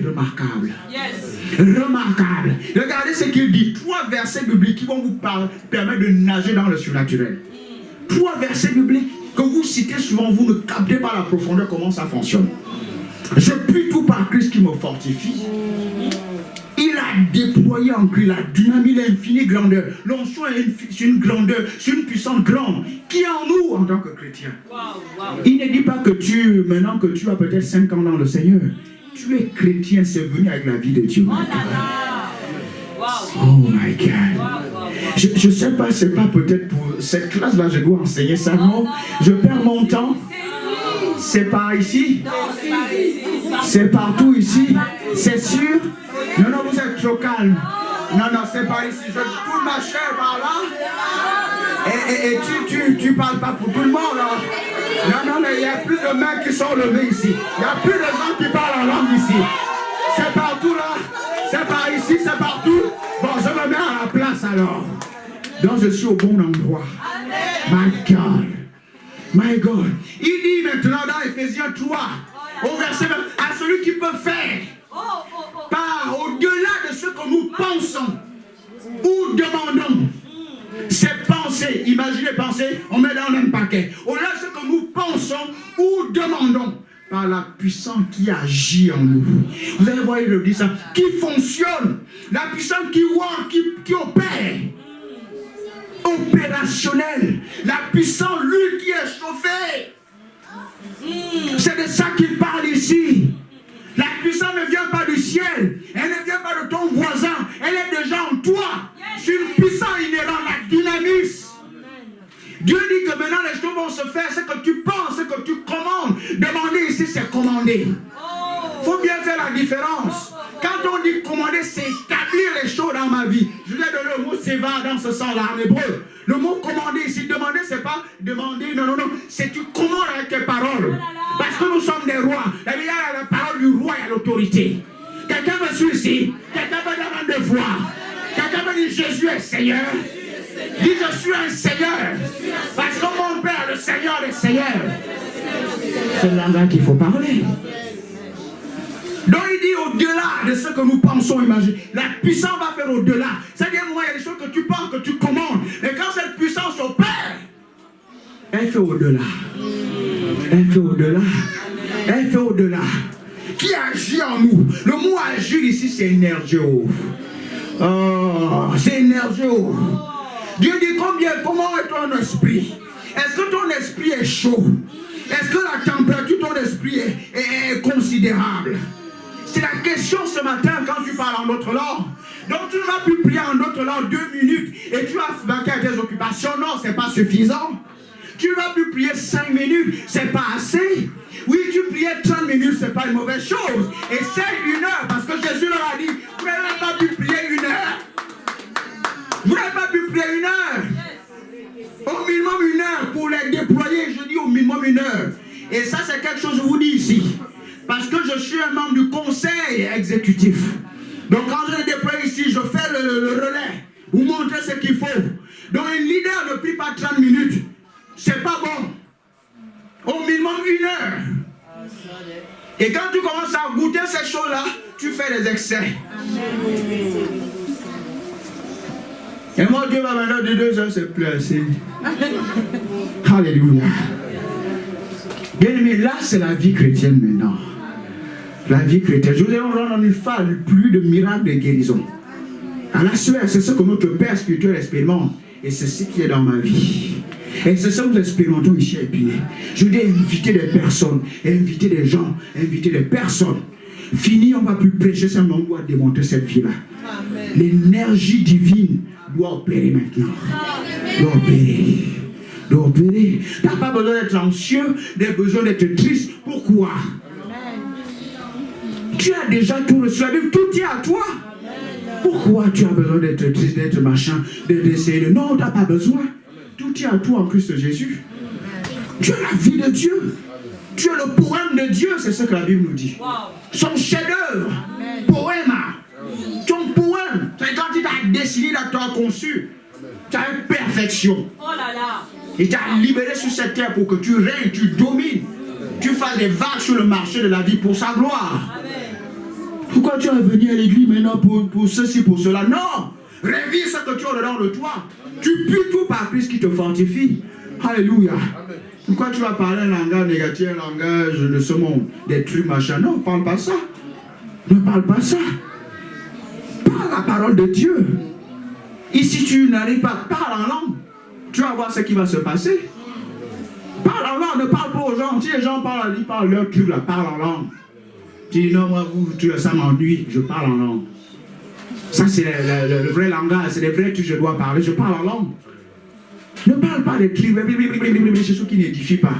remarquable. Remarquable. Regardez ce qu'il dit. 3 versets bibliques qui vont vous permettre de nager dans le surnaturel. 3 versets bibliques que vous citez souvent, vous ne captez pas la profondeur, comment ça fonctionne. Je puis tout par Christ qui me fortifie. Il a déployé en Christ la dynamique, l'infinie grandeur. L'onction est une grandeur, c'est une puissance grande qui est en nous en tant que chrétiens. Il ne dit pas que maintenant que tu as peut-être 5 ans dans le Seigneur, tu es chrétien, c'est venu avec la vie de Dieu. Oh my God. Je ne sais pas, c'est pas peut-être pour cette classe-là, je dois enseigner ça, non? Je perds mon temps. C'est par ici? C'est partout ici? C'est sûr? Non, non, vous êtes trop calme. Non, non, c'est pas ici. Je tourne ma chair par là. Et tu parles pas pour tout le monde, là. Non, non, mais il y a plus de mains qui sont levées ici. Il y a plus de gens qui parlent en langue ici. C'est partout, là. C'est par ici, c'est partout. Bon, je me mets à la place, alors. Donc, je suis au bon endroit. My God. My God. Il dit maintenant dans Ephésiens 3, au verset 20, à celui qui peut faire par au-delà de ce que nous pensons ou demandons. Ces pensées, imaginez pensées, on met dans le même paquet. Au-delà de ce que nous pensons ou demandons, par la puissance qui agit en nous. Vous allez voir, il le dit ça, qui fonctionne, la puissance qui work, qui opère. Opérationnel, la puissance, l'huile qui est chauffée. C'est de ça qu'il parle ici. La puissance ne vient pas du ciel, elle ne vient pas de ton voisin, elle est déjà en toi. C'est une puissance inhérente, la dynamisme. Dieu dit que maintenant les choses vont se faire, ce que tu penses, ce que tu commandes. Demander ici, c'est commander. Il faut bien faire la différence. Quand on dit commander, c'est établir les choses dans ma vie. Je vais donner le mot séva dans ce sens-là en hébreu. Le mot commander ici, demander, c'est pas demander, non, non, non. C'est tu commandes avec tes paroles. Parce que nous sommes des rois. Il y a la parole du roi et l'autorité. Quelqu'un me suit ici. Quelqu'un me demande de voir. Quelqu'un me dit Jésus est Seigneur. Dis je suis un Seigneur. Parce que mon Père, le Seigneur des Seigneurs. C'est là qu'il faut parler. Donc il dit au-delà de ce que nous pensons, imaginer. La puissance va faire au-delà. C'est-à-dire, il y a des choses que tu penses, que tu commandes. Et quand cette puissance opère, elle fait au-delà. Elle fait au-delà. Elle fait au-delà. Qui agit en nous? Le mot agir ici, c'est énergéo. Oh, c'est énergéo. Dieu dit comment est ton esprit? Est-ce que ton esprit est chaud? Est-ce que la température de ton esprit est considérable? C'est la question ce matin quand tu parles en d'autres langues. Donc tu ne vas plus prier en d'autres langues 2 minutes et tu vas vaquer à tes occupations. Non, ce n'est pas suffisant. Tu ne vas plus prier 5 minutes, ce n'est pas assez. Oui, tu priais 30 minutes, ce n'est pas une mauvaise chose. Essaye 1 heure, parce que Jésus leur a dit, vous n'avez pas pu prier 1 heure. Vous n'avez pas pu prier 1 heure. Au minimum 1 heure pour les déployer, je dis au minimum 1 heure. Et ça, c'est quelque chose que je vous dis ici. Parce que je suis un membre du conseil exécutif. Donc quand je les déploie ici, je fais le relais. Vous montrez ce qu'il faut. Donc un leader ne prie pas 30 minutes. C'est pas bon. Au minimum 1 heure. Et quand tu commences à goûter ces choses-là, tu fais des excès. Et moi, Dieu va maintenant de 2 heures, c'est plus assez. Alléluia. Bien aimé, là, c'est la vie chrétienne maintenant. La vie chrétienne. Je vous ai rendu dans une phase plus de miracles de guérison. À la sueur, c'est ce que notre Père spirituel expérimente. Et c'est ce qui est dans ma vie. Et c'est ça que nous expérimentons ici à Épinay. Je voulais inviter des personnes, inviter des gens, inviter des personnes. Fini, on ne va plus prêcher, seulement on doit démontrer cette vie-là. L'énergie divine doit opérer maintenant. Doit opérer. Doit opérer. Tu n'as pas besoin d'être anxieux, tu as besoin d'être triste. Pourquoi? Tu as déjà tout reçu. Tout est à toi. Pourquoi tu as besoin d'être triste, d'être machin, d'essayer de... Non, tu n'as pas besoin. Tout est à toi en Christ Jésus. Tu as la vie de Dieu. Tu es le poème de Dieu, c'est ce que la Bible nous dit. Son chef-d'œuvre, poème. Ton poème, c'est quand il t'a décidé, il t'a conçu. Tu as une perfection. Il t'a libéré sur cette terre pour que tu règnes, tu domines. Tu fasses des vagues sur le marché de la vie pour sa gloire. Pourquoi tu es venu à l'église maintenant pour ceci, pour cela? Non! Révise ce que tu as dedans de toi. Tu pues tout par Christ qui te fortifie. Alléluia. Pourquoi tu vas parler un langage négatif, un langage de ce monde, des trucs machin? Non, ne parle pas ça. Ne parle pas ça. Parle la parole de Dieu. Et si tu n'arrives pas, parle en langue. Tu vas voir ce qui va se passer. Parle en langue, ne parle pas aux gens. Si les gens parlent, ils parlent leur truc là, parle en langue. Tu dis non, moi, ça m'ennuie, je parle en langue. Ça, c'est le vrai langage, c'est les vrais trucs que je dois parler, je parle en langue. Ne parle pas des trucs, c'est ce qui n'édifie pas.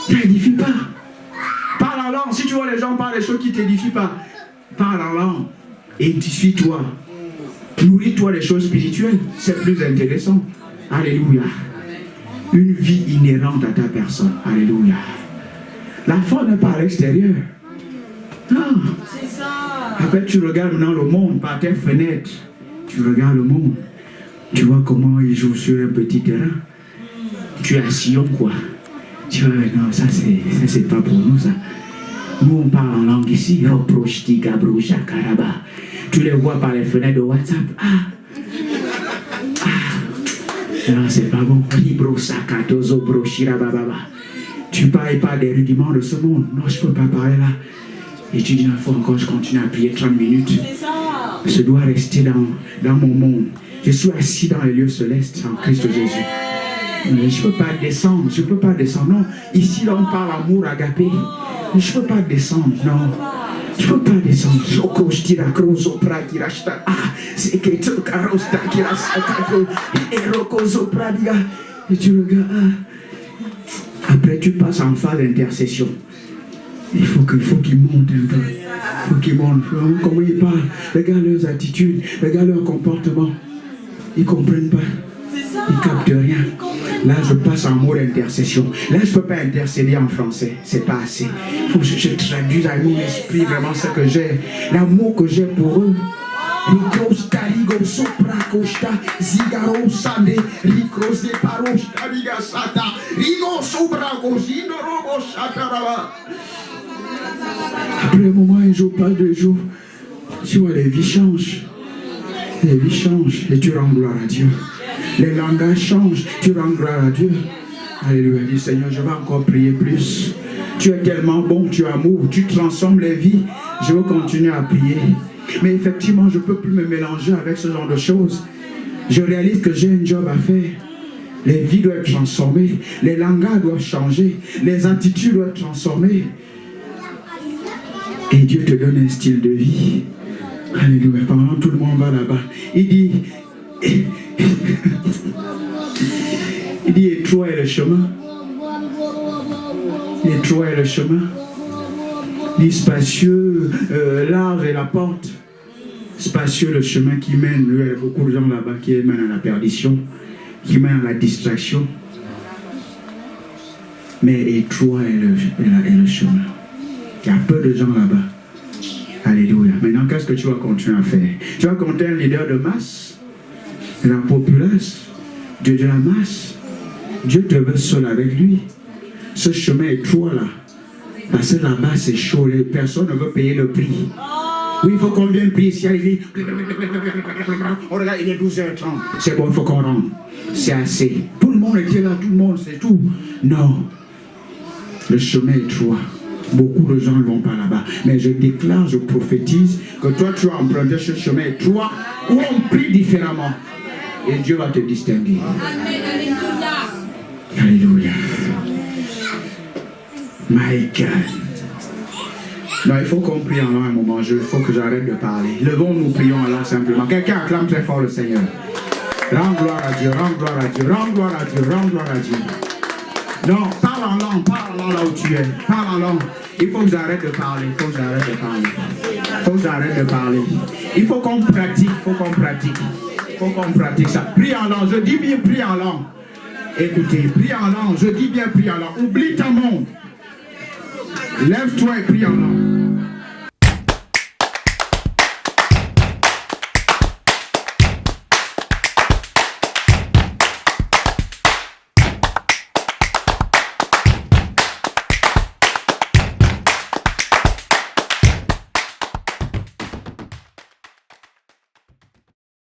Ça n'édifie pas. Parle en langue, si tu vois les gens parler des choses qui ne t'édifient pas, parle en langue. Édifie-toi. Nourris-toi des choses spirituelles, c'est plus intéressant. Alléluia. Une vie inhérente à ta personne. Alléluia. La foi n'est pas à l'extérieur. Non. C'est ça. Après, tu regardes maintenant le monde par tes fenêtres. Tu regardes le monde. Tu vois comment ils jouent sur un petit terrain. Tu es à Sion, quoi. Tu vois, non, ça c'est pas pour nous, ça. Nous, on parle en langue ici. Tu les vois par les fenêtres de WhatsApp. Non, c'est pas bon. Tu parles pas des rudiments de ce monde. Non, je peux pas parler là. Et tu dis, il faut encore, je continue à prier 30 minutes. Je dois rester dans mon monde. Je suis assis dans les lieux célestes en Christ Jésus. Mais je ne peux pas descendre. Je ne peux pas descendre. Non, ici, là, on parle amour agapé. Mais je ne peux pas descendre. Non. Je ne peux pas descendre. Et tu regardes. Après, tu passes en phase d'intercession. Il faut qu'il monte un peu. Il faut qu'il monte. Comment ils parlent. Regarde leurs attitudes. Regarde leur comportement. Ils ne comprennent pas. Ils ne captent rien. Là, je passe en mode intercession. Là, je ne peux pas intercéder en français. C'est pas assez. Il faut que je traduise avec mon esprit vraiment ce que j'ai. L'amour que j'ai pour eux. Après un moment, un jour, pas 2 jours, tu vois, les vies changent. Les vies changent et tu rends gloire à Dieu. Les langages changent, tu rends gloire à Dieu. Alléluia. Dis Seigneur, je vais encore prier plus. Tu es tellement bon, tu amours, tu transformes les vies. Je veux continuer à prier. Mais effectivement, je ne peux plus me mélanger avec ce genre de choses. Je réalise que j'ai un job à faire. Les vies doivent être transformées. Les langages doivent changer. Les attitudes doivent être transformées. Et Dieu te donne un style de vie. Alléluia. Pendant tout le monde va là-bas. Il dit, étroit est le chemin. Étroit est le chemin. Dit spacieux, large est la porte. Spacieux le chemin qui mène, il y a beaucoup de gens là-bas qui mènent à la perdition, qui mènent à la distraction. Mais étroit est le chemin. Il y a peu de gens là-bas. Alléluia. Maintenant, qu'est-ce que tu vas continuer à faire? Tu vas compter un leader de masse, de la populace, de la masse. Dieu te veut seul avec lui. Ce chemin étroit là, parce que là-bas c'est chaud, personne ne veut payer le prix. Oui, il faut qu'on vienne prier ici. Il dit, oh regarde, il est 12h30. C'est bon, il faut qu'on rentre. C'est assez. Tout le monde était là, tout le monde, c'est tout. Non. Le chemin est étroit. Beaucoup de gens ne vont pas là-bas. Mais je déclare, je prophétise que toi, tu as emprunté ce chemin étroit où on prie différemment. Et Dieu va te distinguer. Alléluia. My God. Non, il faut qu'on prie en langue un moment. Il faut que j'arrête de parler. Levons-nous, prions alors simplement. Quelqu'un acclame très fort le Seigneur. Rends gloire à Dieu, rends gloire à Dieu, rends gloire à Dieu, rends gloire à Dieu. Non, parle en langue là où tu es. Parle en langue. Il faut que j'arrête de parler. Il faut que j'arrête de parler. Il faut que j'arrête de parler. Il faut qu'on pratique. Il faut qu'on pratique. Il faut qu'on pratique ça. Prie en langue. Je dis bien prie en langue. Écoutez, prie en langue. Je dis bien prie en langue. Oublie ton monde. Lève-toi et prie en langue.